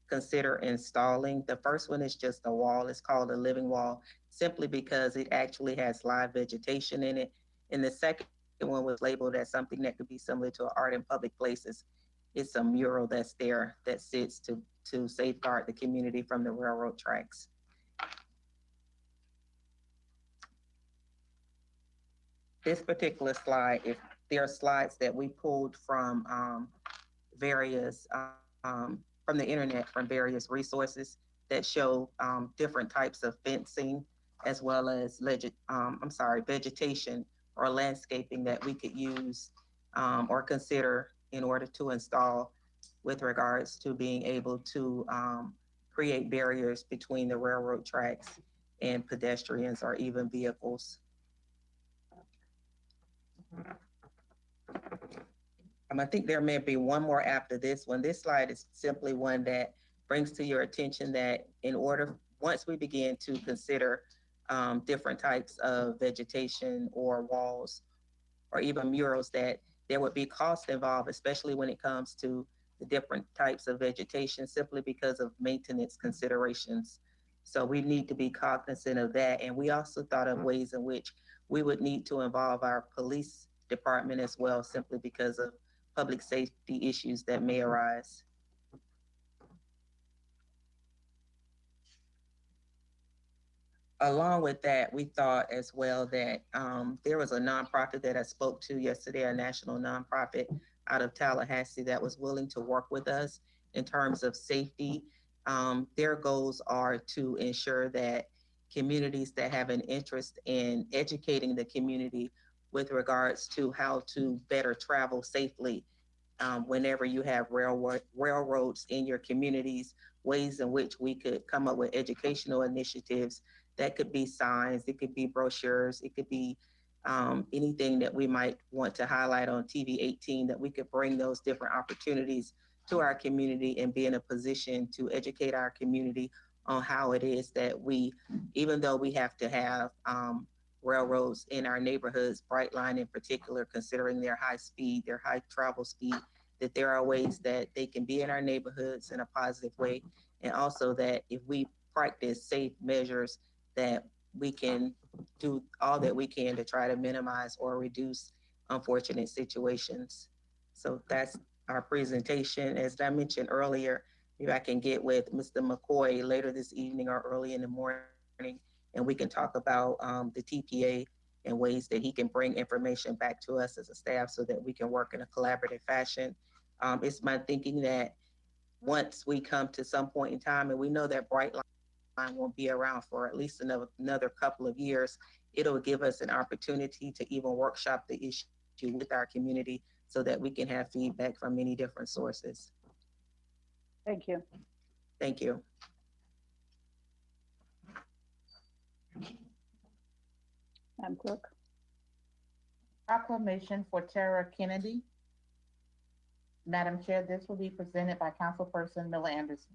consider installing. The first one is just a wall. It's called a living wall, simply because it actually has live vegetation in it. And the second one was labeled as something that could be similar to art in public places. It's a mural that's there that sits to safeguard the community from the railroad tracks. This particular slide, if there are slides that we pulled from various, from the internet, from various resources that show different types of fencing, as well as vegetation or landscaping that we could use or consider in order to install with regards to being able to create barriers between the railroad tracks and pedestrians or even vehicles. I think there may be one more after this one. This slide is simply one that brings to your attention that once we begin to consider different types of vegetation or walls or even murals, that there would be cost involved, especially when it comes to the different types of vegetation, simply because of maintenance considerations. So we need to be cognizant of that. And we also thought of ways in which we would need to involve our police department as well, simply because of public safety issues that may arise. Along with that, we thought as well that there was a nonprofit that I spoke to yesterday, a national nonprofit out of Tallahassee that was willing to work with us in terms of safety. Their goals are to ensure that communities that have an interest in educating the community with regards to how to better travel safely whenever you have railroads in your communities, ways in which we could come up with educational initiatives. That could be signs, it could be brochures, it could be anything that we might want to highlight on TV 18, that we could bring those different opportunities to our community and be in a position to educate our community on how it is that we, even though we have to have railroads in our neighborhoods, Brightline in particular, considering their high speed, their high travel speed, that there are ways that they can be in our neighborhoods in a positive way. And also that if we practice safe measures, that we can do all that we can to try to minimize or reduce unfortunate situations. So that's our presentation. As I mentioned earlier, maybe I can get with Mr. McCoy later this evening or early in the morning, and we can talk about the TPA and ways that he can bring information back to us as a staff so that we can work in a collaborative fashion. It's my thinking that once we come to some point in time, and we know that Brightline won't be around for at least another couple of years, it'll give us an opportunity to even workshop the issue with our community so that we can have feedback from many different sources. Thank you. Thank you. Madam Clerk. Proclamation for Tara Kennedy. Madam Chair, this will be presented by Councilperson Miller Anderson.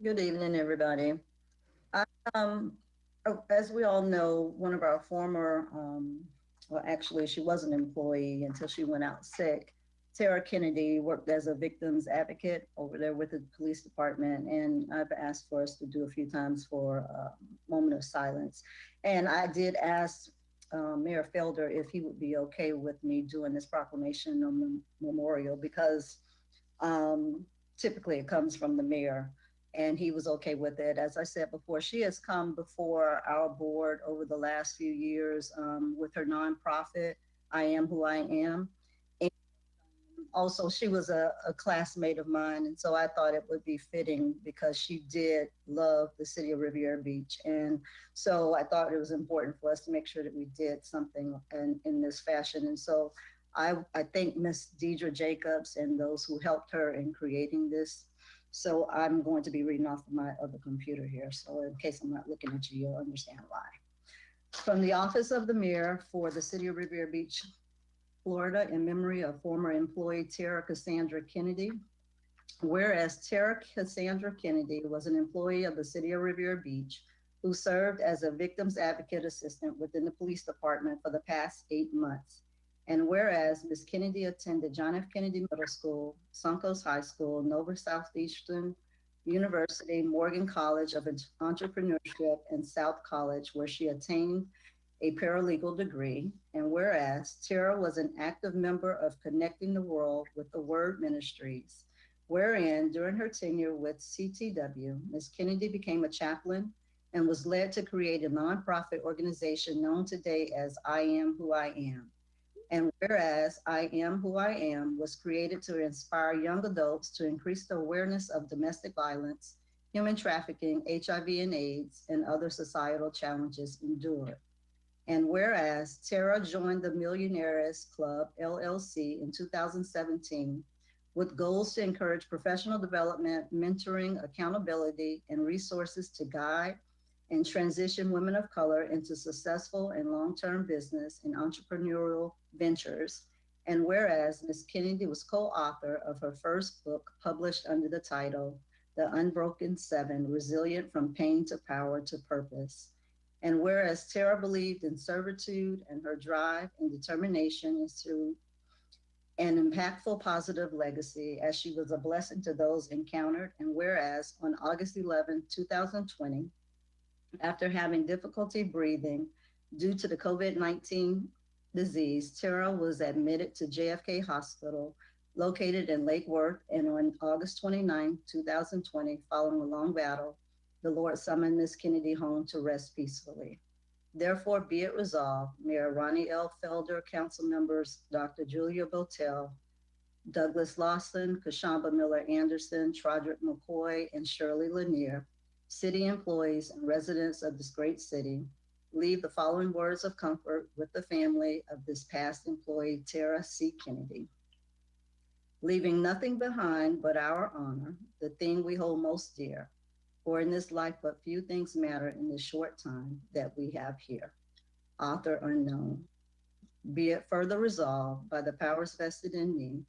Good evening, everybody. As we all know, one of our former, well, actually, she was an employee until she went out sick. Tara Kennedy worked as a victims advocate over there with the police department, and I've asked for us to do a few times for a moment of silence. And I did ask Mayor Felder if he would be okay with me doing this proclamation on memorial, because typically it comes from the mayor, and he was okay with it. As I said before, she has come before our board over the last few years with her nonprofit, I Am Who I Am. And also, she was a classmate of mine, and so I thought it would be fitting because she did love the city of Riviera Beach. And so I thought it was important for us to make sure that we did something in this fashion. And so I thank Miss Deidre Jacobs and those who helped her in creating this. So I'm going to be reading off of my other computer here. So in case I'm not looking at you, you'll understand why. From the Office of the Mayor for the City of Riviera Beach, Florida, in memory of former employee Tara Cassandra Kennedy. Whereas Tara Cassandra Kennedy was an employee of the City of Riviera Beach who served as a victims advocate assistant within the police department for the past 8 months. And whereas Ms. Kennedy attended John F. Kennedy Middle School, Suncoast High School, Nova Southeastern University, Morgan College of Entrepreneurship, and South College, where she attained a paralegal degree. And whereas Tara was an active member of Connecting the World with the Word Ministries, wherein during her tenure with CTW, Ms. Kennedy became a chaplain and was led to create a nonprofit organization known today as I Am Who I Am. And whereas I Am Who I Am was created to inspire young adults to increase the awareness of domestic violence, human trafficking, HIV and AIDS, and other societal challenges endured. And whereas Tara joined the Millionaires Club, LLC, in 2017 with goals to encourage professional development, mentoring, accountability, and resources to guide and transition women of color into successful and long-term business and entrepreneurial ventures. And whereas Ms. Kennedy was co-author of her first book published under the title, The Unbroken Seven, Resilient from Pain to Power to Purpose. And whereas Tara believed in servitude and her drive and determination is to an impactful positive legacy as she was a blessing to those encountered. And whereas on August 11, 2020, after having difficulty breathing due to the COVID-19 disease, Tara was admitted to JFK Hospital, located in Lake Worth, and on August 29, 2020, following a long battle, the Lord summoned Ms. Kennedy home to rest peacefully. Therefore, be it resolved, Mayor Ronnie L. Felder, council members Dr. Julia Botel, Douglas Lawson, Kashamba Miller Anderson, Trodrick McCoy, and Shirley Lanier, city employees and residents of this great city, leave the following words of comfort with the family of this past employee, Tara C. Kennedy. Leaving nothing behind but our honor, the thing we hold most dear. For in this life, but few things matter in the short time that we have here. Author unknown. Be it further resolved by the powers vested in me,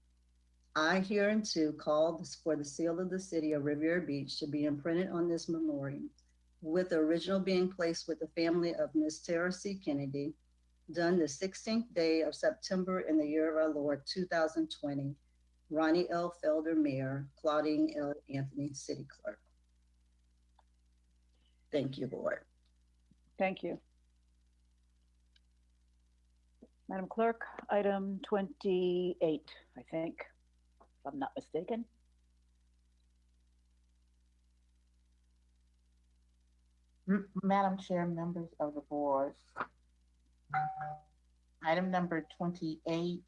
I hereunto call for the seal of the city of Riviera Beach to be imprinted on this memorial, with the original being placed with the family of Ms. Tara C. Kennedy, done the 16th day of September in the year of our Lord 2020. Ronnie L. Felder, Mayor, Claudine L. Anthony, City Clerk. Thank you, Lord. Thank you. Madam Clerk, item 28, I think, if I'm not mistaken. Madam Chair, members of the board, item number 28,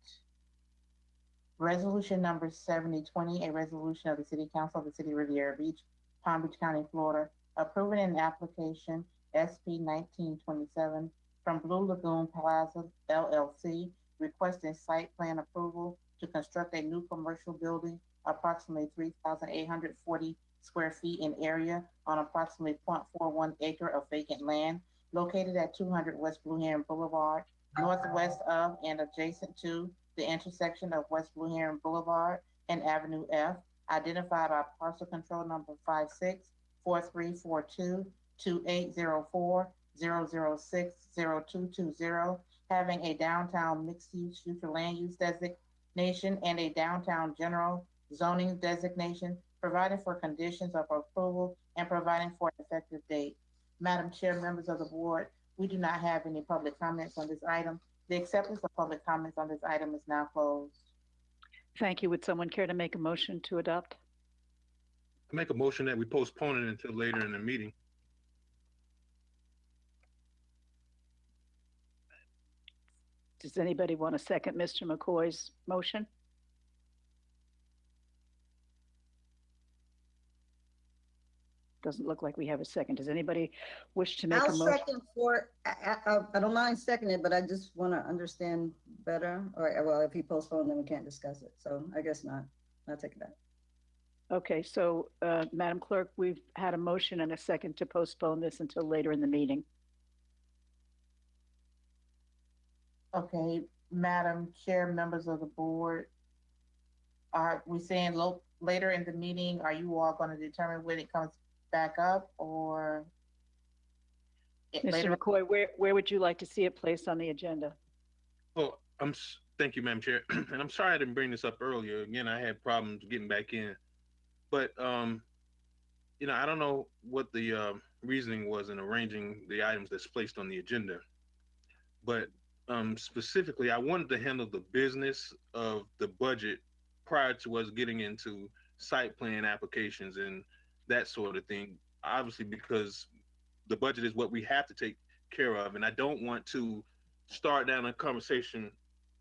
resolution number 7020, a resolution of the City Council of the City of Riviera Beach, Palm Beach County, Florida, approving an application SP 1927 from Blue Lagoon Plaza LLC, requesting site plan approval to construct a new commercial building approximately 3,840 square feet in area on approximately 0.41 acre of vacant land located at 200 West Blue Heron Boulevard, northwest of and adjacent to the intersection of West Blue Heron Boulevard and Avenue F, identified by parcel control number 5643422804-006-0220, having a downtown mixed-use future land use designation and a downtown general zoning designation, providing for conditions of approval and providing for an effective date. Madam Chair, members of the board, we do not have any public comments on this item. The acceptance of public comments on this item is now closed. Thank you. Would someone care to make a motion to adopt? I make a motion that we postpone it until later in the meeting. Does anybody want to second Mr. McCoy's motion? Doesn't look like we have a second. Does anybody wish to make a I'll motion? second for, I don't mind seconding it, but I just want to understand better. Or, well, if he postponed, then we can't discuss it. So I guess not. I'll take it back. Okay, so Madam Clerk, we've had a motion and a second to postpone this until later in the meeting. Okay, Madam Chair, members of the board, are we saying later in the meeting, are you all going to determine when it comes back up or? Mr. later? McCoy, where would you like to see it placed on the agenda? Oh, thank you, Madam Chair. And I'm sorry I didn't bring this up earlier. Again, I had problems getting back in. But, you know, I don't know what the reasoning was in arranging the items that's placed on the agenda. But specifically, I wanted to handle the business of the budget prior to us getting into site plan applications and that sort of thing. Obviously, because the budget is what we have to take care of. And I don't want to start down a conversation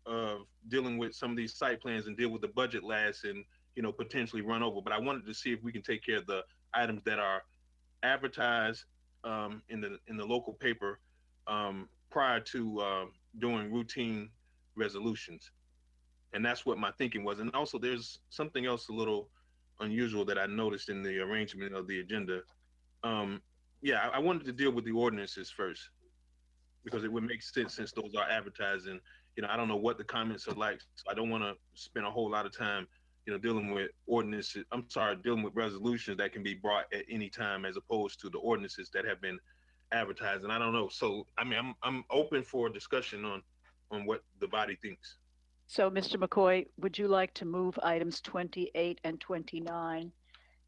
of dealing with some of these site plans and deal with the budget last and, you know, potentially run over. But I wanted to see if we can take care of the items that are advertised in the local paper prior to doing routine resolutions. And that's what my thinking was. And also there's something else a little unusual that I noticed in the arrangement of the agenda. Yeah, I wanted to deal with the ordinances first because it would make sense since those are advertised. And, you know, I don't know what the comments are like. So I don't want to spend a whole lot of time, you know, dealing with ordinances. I'm sorry, dealing with resolutions that can be brought at any time as opposed to the ordinances that have been advertised. And I don't know. So, I mean, I'm open for discussion on what the body thinks. So, Mr. McCoy, would you like to move items 28 and 29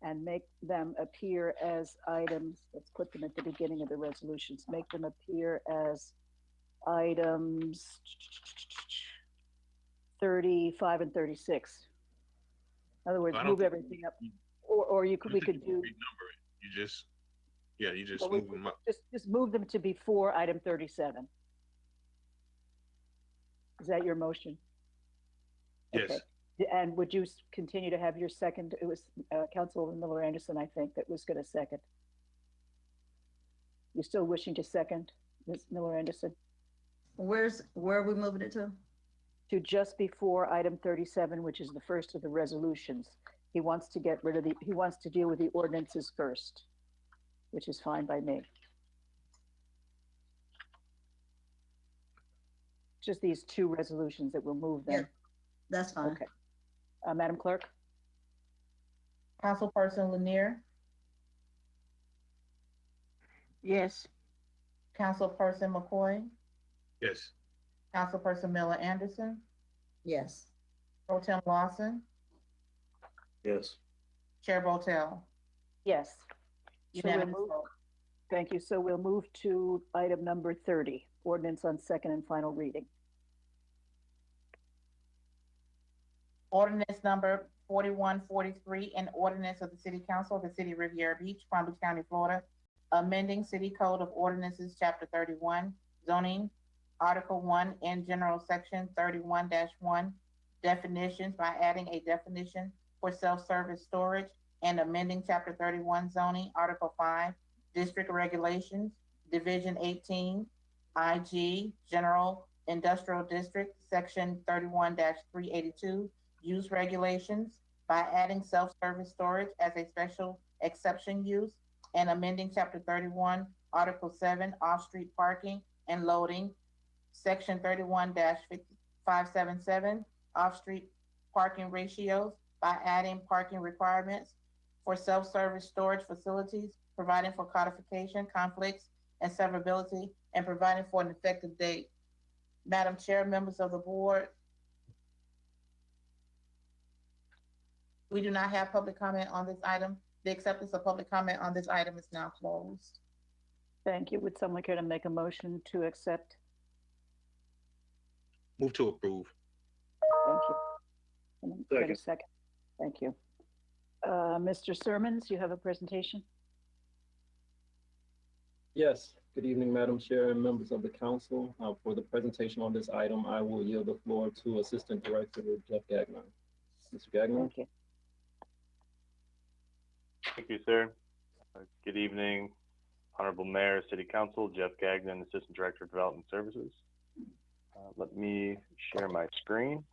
and make them appear as items, let's put them at the beginning of the resolutions, make them appear as items 35 and 36? In other words, I don't move think everything up, or we could do, renumber it. You just well, move them up. just move them to before item 37. Is that your motion? Yes. Okay. And would you continue to have your second? It was Councilwoman Miller Anderson, I think, that was going to second. You still wishing to second, Ms. Miller Anderson? Where are we moving it to? To just before item 37, which is the first of the resolutions. He wants to get rid of he wants to deal with the ordinances first, which is fine by me. Just these two resolutions that will move them. Yeah, that's fine. Okay. Madam Clerk? Councilperson Lanier, Yes. Councilperson McCoy, Yes. Councilperson Miller Anderson, Yes. Pro Tem Lawson, Yes. Chair Botel. Yes. So we'll Unanimous move- vote. Thank you. So we'll move to item number 30, ordinance on second and final reading. Ordinance number 4143, an ordinance of the City Council of the City of Riviera Beach, Palm Beach County, Florida, amending City Code of Ordinances, Chapter 31, zoning, Article 1, in general section 31-1, definitions by adding a definition for self-service storage and amending Chapter 31 zoning, Article 5, district regulations, Division 18, IG, General Industrial District, Section 31-382, use regulations by adding self-service storage as a special exception use, and amending Chapter 31, Article 7, off-street parking and loading, Section 31-577, off-street parking ratios by adding parking requirements for self-service storage facilities, providing for codification, conflicts, and severability, and providing for an effective date. Madam Chair, members of the board, we do not have public comment on this item. The acceptance of public comment on this item is now closed. Thank you. Would someone care to make a motion to accept? Move to approve. Thank you. Can I get a second? Thank you. Mr. Sermons, you have a presentation? Yes, good evening, Madam Chair and members of the council. For the presentation on this item, I will yield the floor to Assistant Director Jeff Gagnon. Mr. Gagnon. Thank you. Thank you, sir. Good evening, Honorable Mayor, City Council, Jeff Gagnon, Assistant Director of Development Services. Let me share my screen.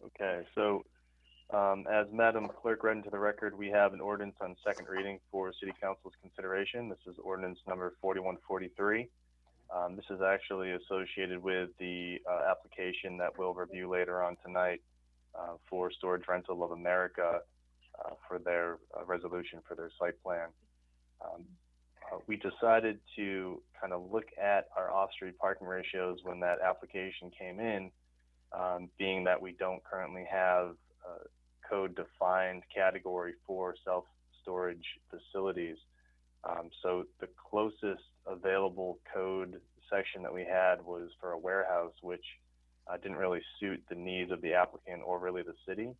Okay, so as Madam Clerk read into the record, we have an ordinance on second reading for City Council's consideration. This is ordinance number 4143. This is actually associated with the application that we'll review later on tonight for Storage Rental of America for their resolution for their site plan. We decided to kind of look at our off-street parking ratios when that application came in, being that we don't currently have a code-defined category for self-storage facilities. So the closest available code section that we had was for a warehouse, which didn't really suit the needs of the applicant or really the city,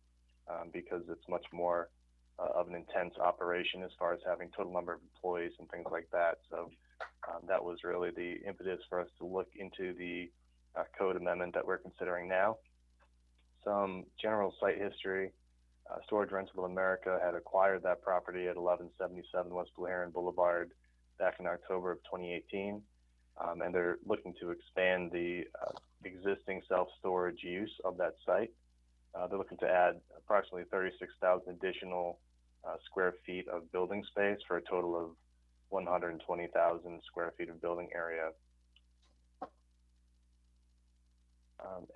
because it's much more of an intense operation as far as having total number of employees and things like that. So that was really the impetus for us to look into the code amendment that we're considering now. Some general site history. Storage Rental of America had acquired that property at 1177 West Blue Heron Boulevard back in October of 2018. And they're looking to expand the existing self-storage use of that site. They're looking to add approximately 36,000 additional square feet of building space for a total of 120,000 square feet of building area.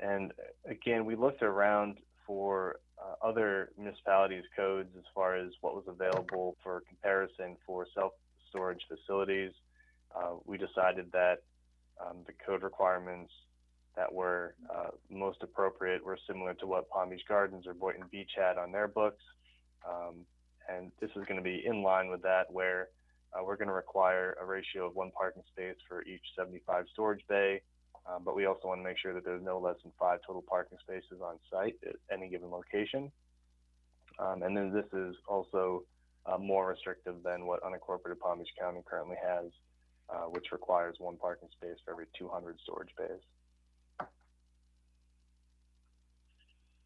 And again, we looked around for other municipalities' codes as far as what was available for comparison for self-storage facilities. We decided that the code requirements that were most appropriate were similar to what Palm Beach Gardens or Boynton Beach had on their books. And this is going to be in line with that, where we're going to require a ratio of 1 parking space for each 75 storage bay. But we also want to make sure that there's no less than 5 total parking spaces on site at any given location. And then this is also more restrictive than what unincorporated Palm Beach County currently has, which requires 1 parking space for every 200 storage bays.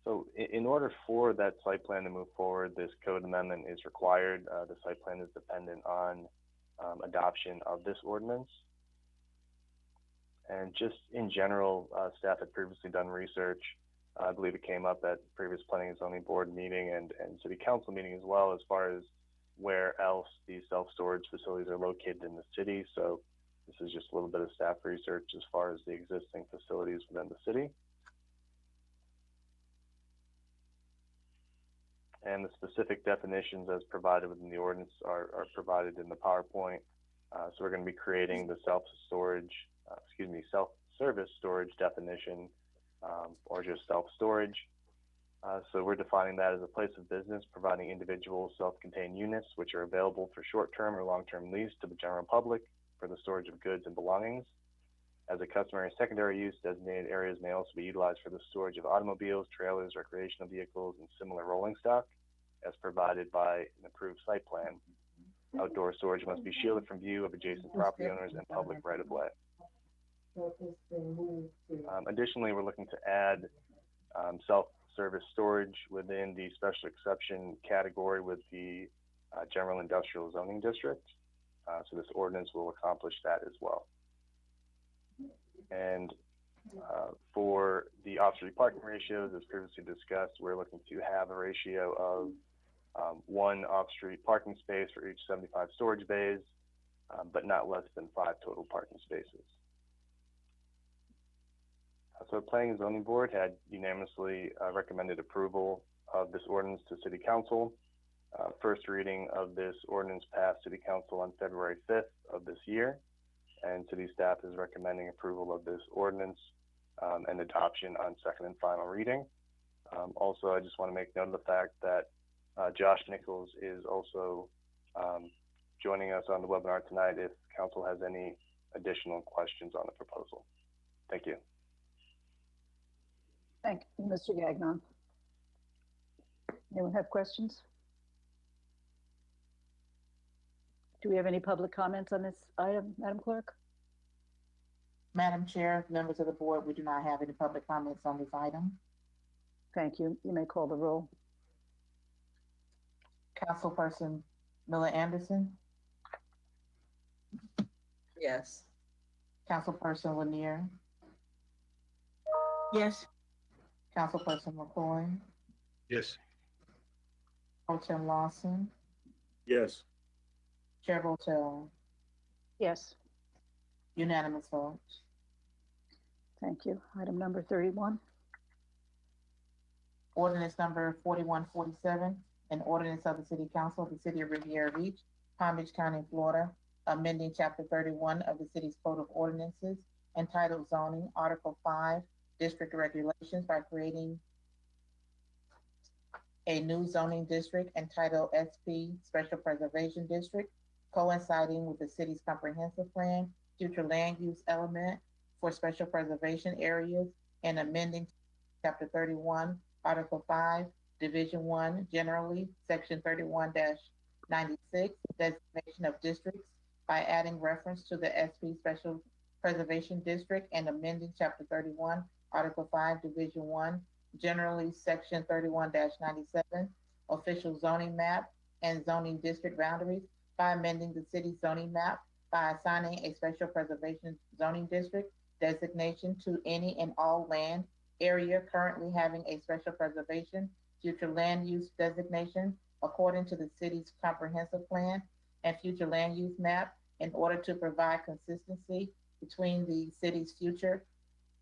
So in order for that site plan to move forward, this code amendment is required. The site plan is dependent on adoption of this ordinance. And just in general, staff had previously done research. I believe it came up at previous planning and zoning board meeting and city council meeting as well, as far as where else these self-storage facilities are located in the city. So this is just a little bit of staff research as far as the existing facilities within the city. And the specific definitions as provided within the ordinance are provided in the PowerPoint. So we're going to be creating the self-service storage definition, or just self-storage. So we're defining that as a place of business providing individual self-contained units which are available for short-term or long-term lease to the general public for the storage of goods and belongings. As a customary secondary use, designated areas may also be utilized for the storage of automobiles, trailers, recreational vehicles, and similar rolling stock, as provided by an approved site plan. Outdoor storage must be shielded from view of adjacent property owners and public right-of-way. Additionally, we're looking to add service storage within the special exception category with the general industrial zoning district. So this ordinance will accomplish that as well. And for the off-street parking ratios, as previously discussed, we're looking to have a ratio of 1 off-street parking space for each 75 storage bays, but not less than 5 total parking spaces. So the Planning and Zoning Board had unanimously recommended approval of this ordinance to City Council. First reading of this ordinance passed City Council on February 5th of this year, and City staff is recommending approval of this ordinance and adoption on second and final reading. Also, I just want to make note of the fact that Josh Nichols is also joining us on the webinar tonight if Council has any additional questions on the proposal. Thank you. Thank you, Mr. Gagnon. Anyone have questions? Do we have any public comments on this item, Madam Clerk? Madam Chair, members of the board, we do not have any public comments on this item. Thank you. You may call the roll. Councilperson Miller Anderson, Yes. Councilperson Lanier, Yes. Councilperson McCoy, Yes. Pro Tem Lawson, Yes. Chair Votel, Yes, unanimous vote. thank you. Item number 31. Ordinance number 4147, an ordinance of the City Council of the City of Riviera Beach, Palm Beach County, Florida, amending Chapter 31 of the city's Code of Ordinances entitled Zoning, Article 5, District Regulations by creating a new zoning district entitled SP Special Preservation District, coinciding with the city's comprehensive plan, future land use element for special preservation areas, and amending Chapter 31, Article 5, Division 1, generally, Section 31-96, designation of districts by adding reference to the SP Special Preservation District and amending Chapter 31, Article 5, Division 1, generally, Section 31-97, official zoning map and zoning district boundaries by amending the city's zoning map by assigning a special preservation zoning district designation to any and all land area currently having a special preservation future land use designation according to the city's comprehensive plan and future land use map in order to provide consistency between the city's future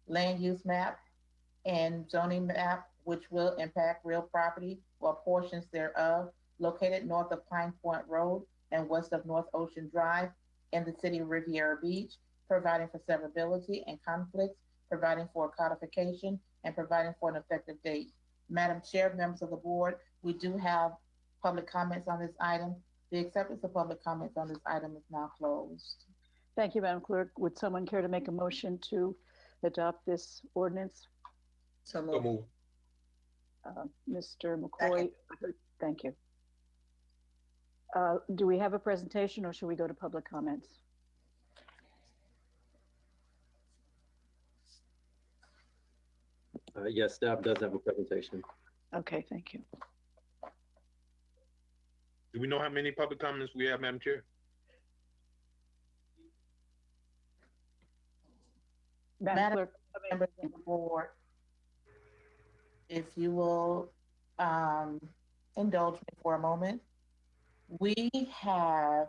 land use map and zoning map, which will impact real property or portions thereof located north of Pine Point Road and west of North Ocean Drive in the city of Riviera Beach, providing for severability and conflicts, providing for codification, and providing for an effective date. Madam Chair, members of the board, we do have public comments on this item. The acceptance of public comments on this item is now closed. Thank you, Madam Clerk. Would someone care to make a motion to adopt this ordinance? So So moved. move. Mr. McCoy, thank you. Do we have a presentation or should we go to public comments? Yes, staff does have a presentation. Okay, thank you. Do we know how many public comments we have, Madam Chair? Madam Madam Clerk, Members of the board, if you will indulge me for a moment, we have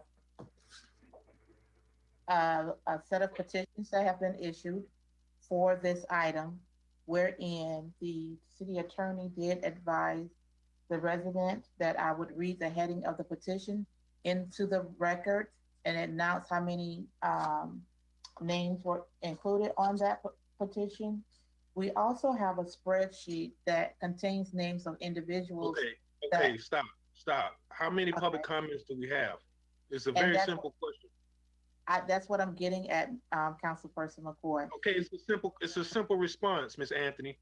a set of petitions that have been issued for this item, wherein the city attorney did advise the resident that I would read the heading of the petition into the record and announce how many names were included on that petition. We also have a spreadsheet that contains names of individuals. Okay, stop. How many public comments do we have? It's a And very that's- simple question. That's what I'm getting at, Councilperson McCoy. Okay, it's a simple response, Ms. Anthony.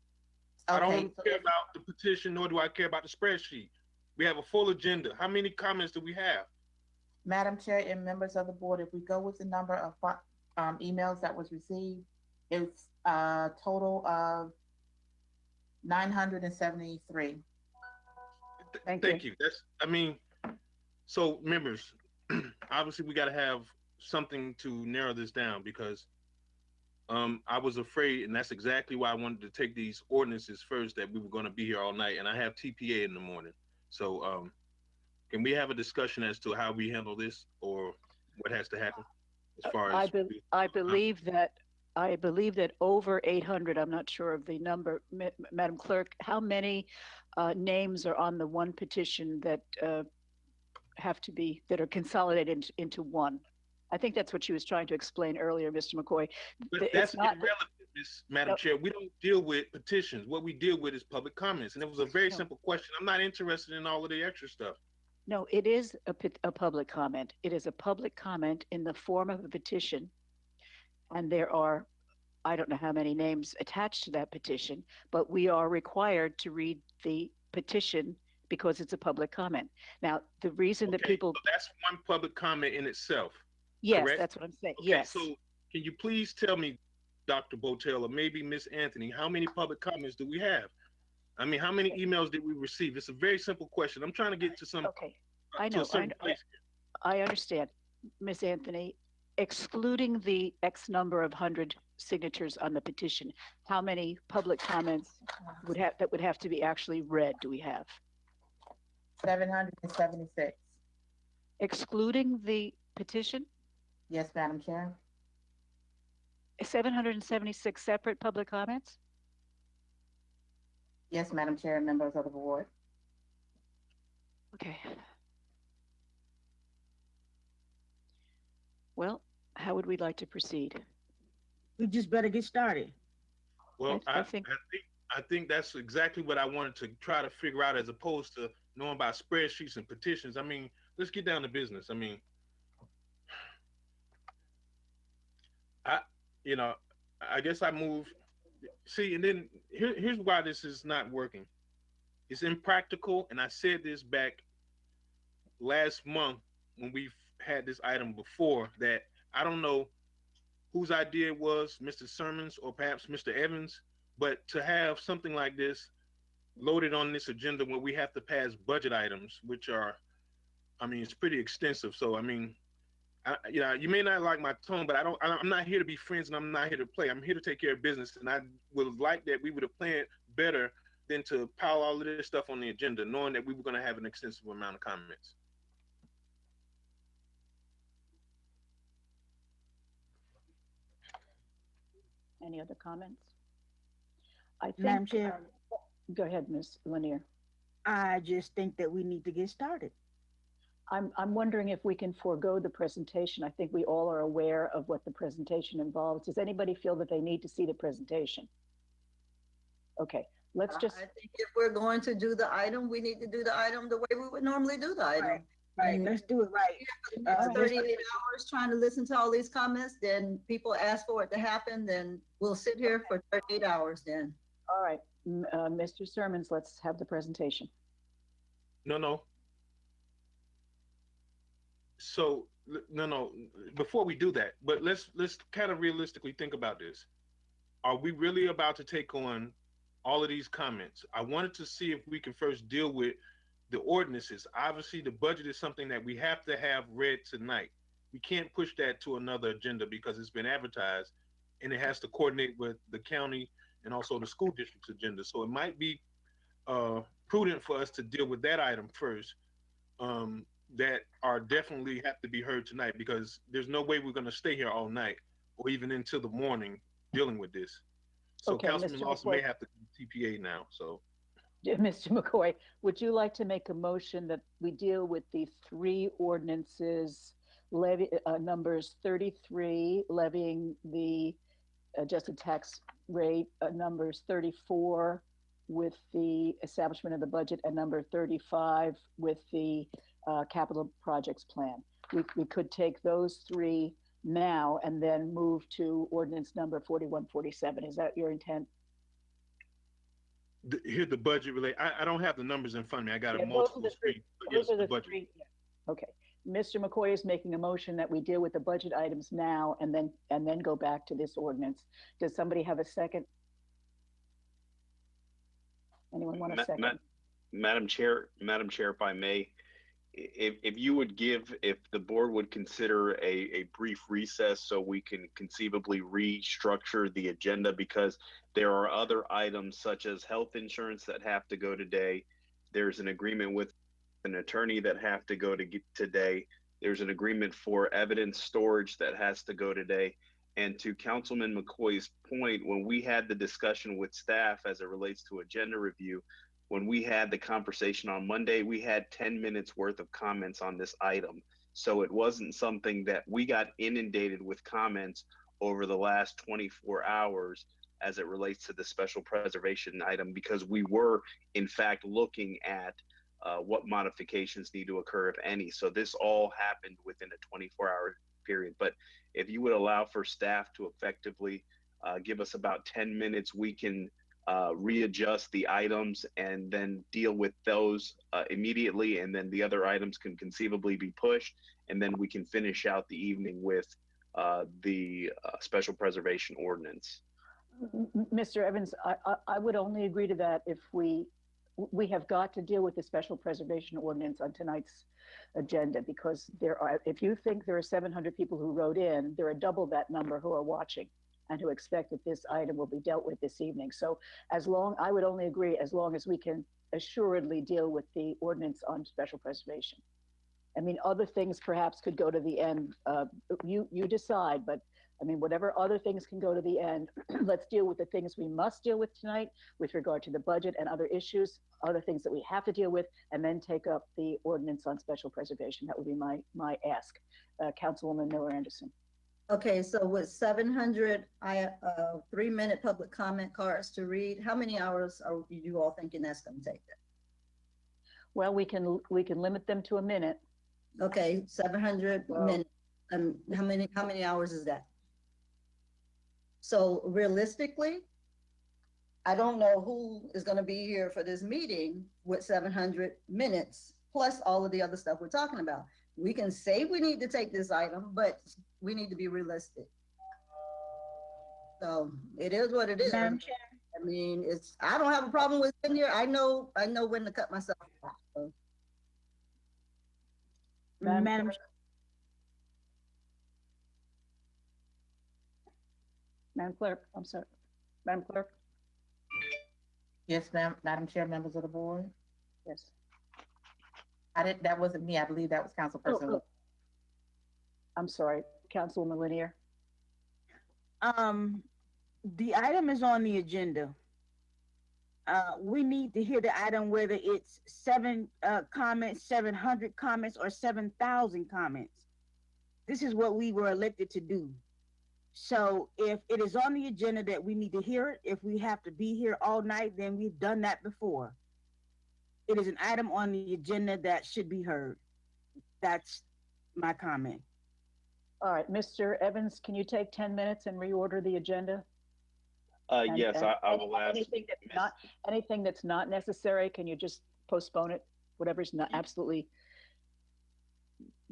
I Okay, don't so care about the petition, nor do I care about the spreadsheet. We have a full agenda. How many comments do we have? Madam Chair and members of the board, if we go with the number of emails that was received, it's a total of 973. Thank you. That's, I mean, so members, obviously we got to have something to narrow this down because I was afraid, and that's exactly why I wanted to take these ordinances first, that we were going to be here all night, and I have TPA in the morning. So can we have a discussion as to how we handle this or what has to happen as far as? I believe that over 800, I'm not sure of the number, Madam Clerk, how many names are on the one petition that that are consolidated into one? I think that's what she was trying to explain earlier, Mr. McCoy. But that's irrelevant, Madam Chair. We don't deal with petitions. What we deal with is public comments. And it was a very simple question. I'm not interested in all of the extra stuff. No, it is a public comment. It is a public comment in the form of a petition. And there are, I don't know how many names attached to that petition, but we are required to read the petition because it's a public comment. Now, the reason that people... So that's one public comment in itself. Yes, correct? that's what I'm saying. Okay, Yes. so can you please tell me, Dr. Botel, or maybe Miss Anthony, how many public comments do we have? I mean, how many emails did we receive? It's a very simple question. I'm trying to get to some. Okay, I know. I understand, Miss Anthony. Excluding the X number of 100 signatures on the petition, how many public comments would have to be actually read? Do we have? 776. Excluding the petition? Yes, Madam Chair. 776 separate public comments? Yes, Madam Chair and members of the board. Okay. Well, how would we like to proceed? We just better get started. Well, I I think that's exactly what I wanted to try to figure out, as opposed to knowing about spreadsheets and petitions. I mean, let's get down to business. I mean, I guess I moved. See, and then here's why this is not working. It's impractical, and I said this back last month when we had this item before, that I don't know whose idea it was, Mr. Sermons or perhaps Mr. Evans, but to have something like this loaded on this agenda where we have to pass budget items, which are, I mean, it's pretty extensive. So, I mean, you may not like my tone, but I'm not here to be friends, and I'm not here to play. I'm here to take care of business, and I would like that we would have planned better than to pile all of this stuff on the agenda, knowing that we were going to have an extensive amount of comments. Any other comments? I think, Madam Chair, go ahead, Ms. Lanier. I just think that we need to get started. I'm wondering if we can forego the presentation. I think we all are aware of what the presentation involves. Does anybody feel that they need to see the presentation? Okay, let's just. I think if we're going to do the item, we need to do the item the way we would normally do the item. Right, let's do it right. 38 hours trying to listen to all these comments, then people ask for it to happen, then we'll sit here for 38 hours then. All right, Mr. Sermons, let's have the presentation. No. So, no, before we do that, but let's kind of realistically think about this. Are we really about to take on all of these comments? I wanted to see if we can first deal with the ordinances. Obviously, the budget is something that we have to have read tonight. We can't push that to another agenda because it's been advertised and it has to coordinate with the county and also the school district's agenda. So it might be prudent for us to deal with that item first, that are definitely have to be heard tonight, because there's no way we're going to stay here all night or even into the morning dealing with this. So Okay, Councilman Mr. Lawson McCoy. may have to do TPA now. So Mr. McCoy, would you like to make a motion that we deal with the three ordinances, numbers 33, levying the adjusted tax rate, numbers 34 with the establishment of the budget, and number 35 with the capital projects plan? We could take those three now and then move to ordinance number 4147. Is that your intent? here's the budget relate. I don't have the numbers in front of me. I got Yeah, a those are multiple the three- screen. but yes, Those are the the budget. three. Yeah. Okay. Mr. McCoy is making a motion that we deal with the budget items now and then go back to this ordinance. Does somebody have a second? Anyone want Ma- a second? ma- Madam Chair, if I may, if you would give, if the board would consider a brief recess so we can conceivably restructure the agenda, because there are other items such as health insurance that have to go today. There's an agreement with an attorney that have to go today. There's an agreement for evidence storage that has to go today. And to Councilman McCoy's point, when we had the discussion with staff as it relates to agenda review, when we had the conversation on Monday, we had 10 minutes worth of comments on this item. So it wasn't something that we got inundated with comments over the last 24 hours as it relates to the special preservation item, because we were in fact looking at what modifications need to occur, if any. So this all happened within a 24-hour period. But if you would allow for staff to effectively give us about 10 minutes, we can readjust the items and then deal with those immediately, and then the other items can conceivably be pushed, and then we can finish out the evening with the special preservation ordinance. Mr. Evans, I would only agree to that if we have got to deal with the special preservation ordinance on tonight's agenda, because if you think there are 700 people who wrote in, there are double that number who are watching and who expect that this item will be dealt with this evening. So I would only agree as long as we can assuredly deal with the ordinance on special preservation. I mean, other things perhaps could go to the end. You decide, but I mean, whatever other things can go to the end, let's deal with the things we must deal with tonight with regard to the budget and other issues, other things that we have to deal with, and then take up the ordinance on special preservation. That would be my ask. Councilwoman Miller Anderson. Okay, so with 700, 3-minute public comment cards to read, how many hours are you all thinking that's going to take? Well, we can limit them to a minute. Okay, 700 minutes. How many hours is that? So realistically, I don't know who is going to be here for this meeting with 700 minutes, plus all of the other stuff we're talking about. We can say we need to take this item, but we need to be realistic. So it is what it is. Madam Chair. I mean, I don't have a problem with sitting here. I know when to cut myself off. So. Madam Madam Clerk, I'm sorry. Madam Clerk? Yes, ma'am, Madam Chair, members of the board. Yes. That wasn't me. I believe that was Councilperson. Oh. I'm sorry, Councilwoman Linear. The item is on the agenda. We need to hear the item, whether it's 7 comments, 700 comments, or 7,000 comments. This is what we were elected to do. So if it is on the agenda that we need to hear it, if we have to be here all night, then we've done that before. It is an item on the agenda that should be heard. That's my comment. All right, Mr. Evans, can you take 10 minutes and reorder the agenda? Yes, I will ask. Anything that's not necessary, can you just postpone it? Whatever's not absolutely.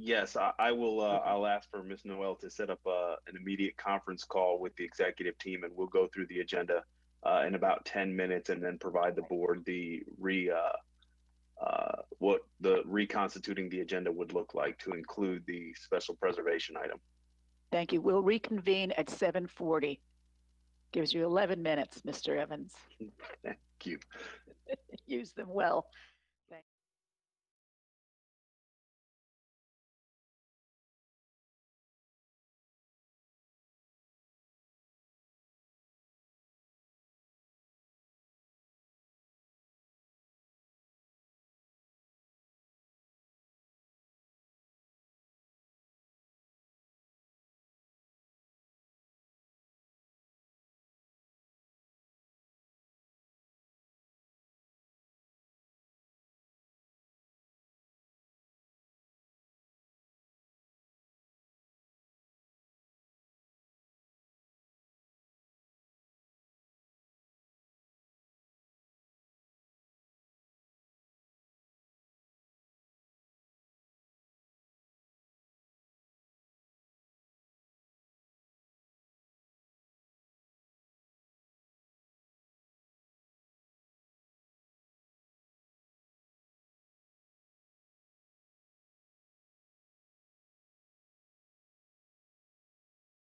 Yes, I will. I'll ask for Ms. Noel to set up an immediate conference call with the executive team, and we'll go through the agenda in about 10 minutes, and then provide the board the what the reconstituting the agenda would look like to include the special preservation item. Thank you. We'll reconvene at 7:40. Gives you 11 minutes, Mr. Evans. Thank you. Use them well.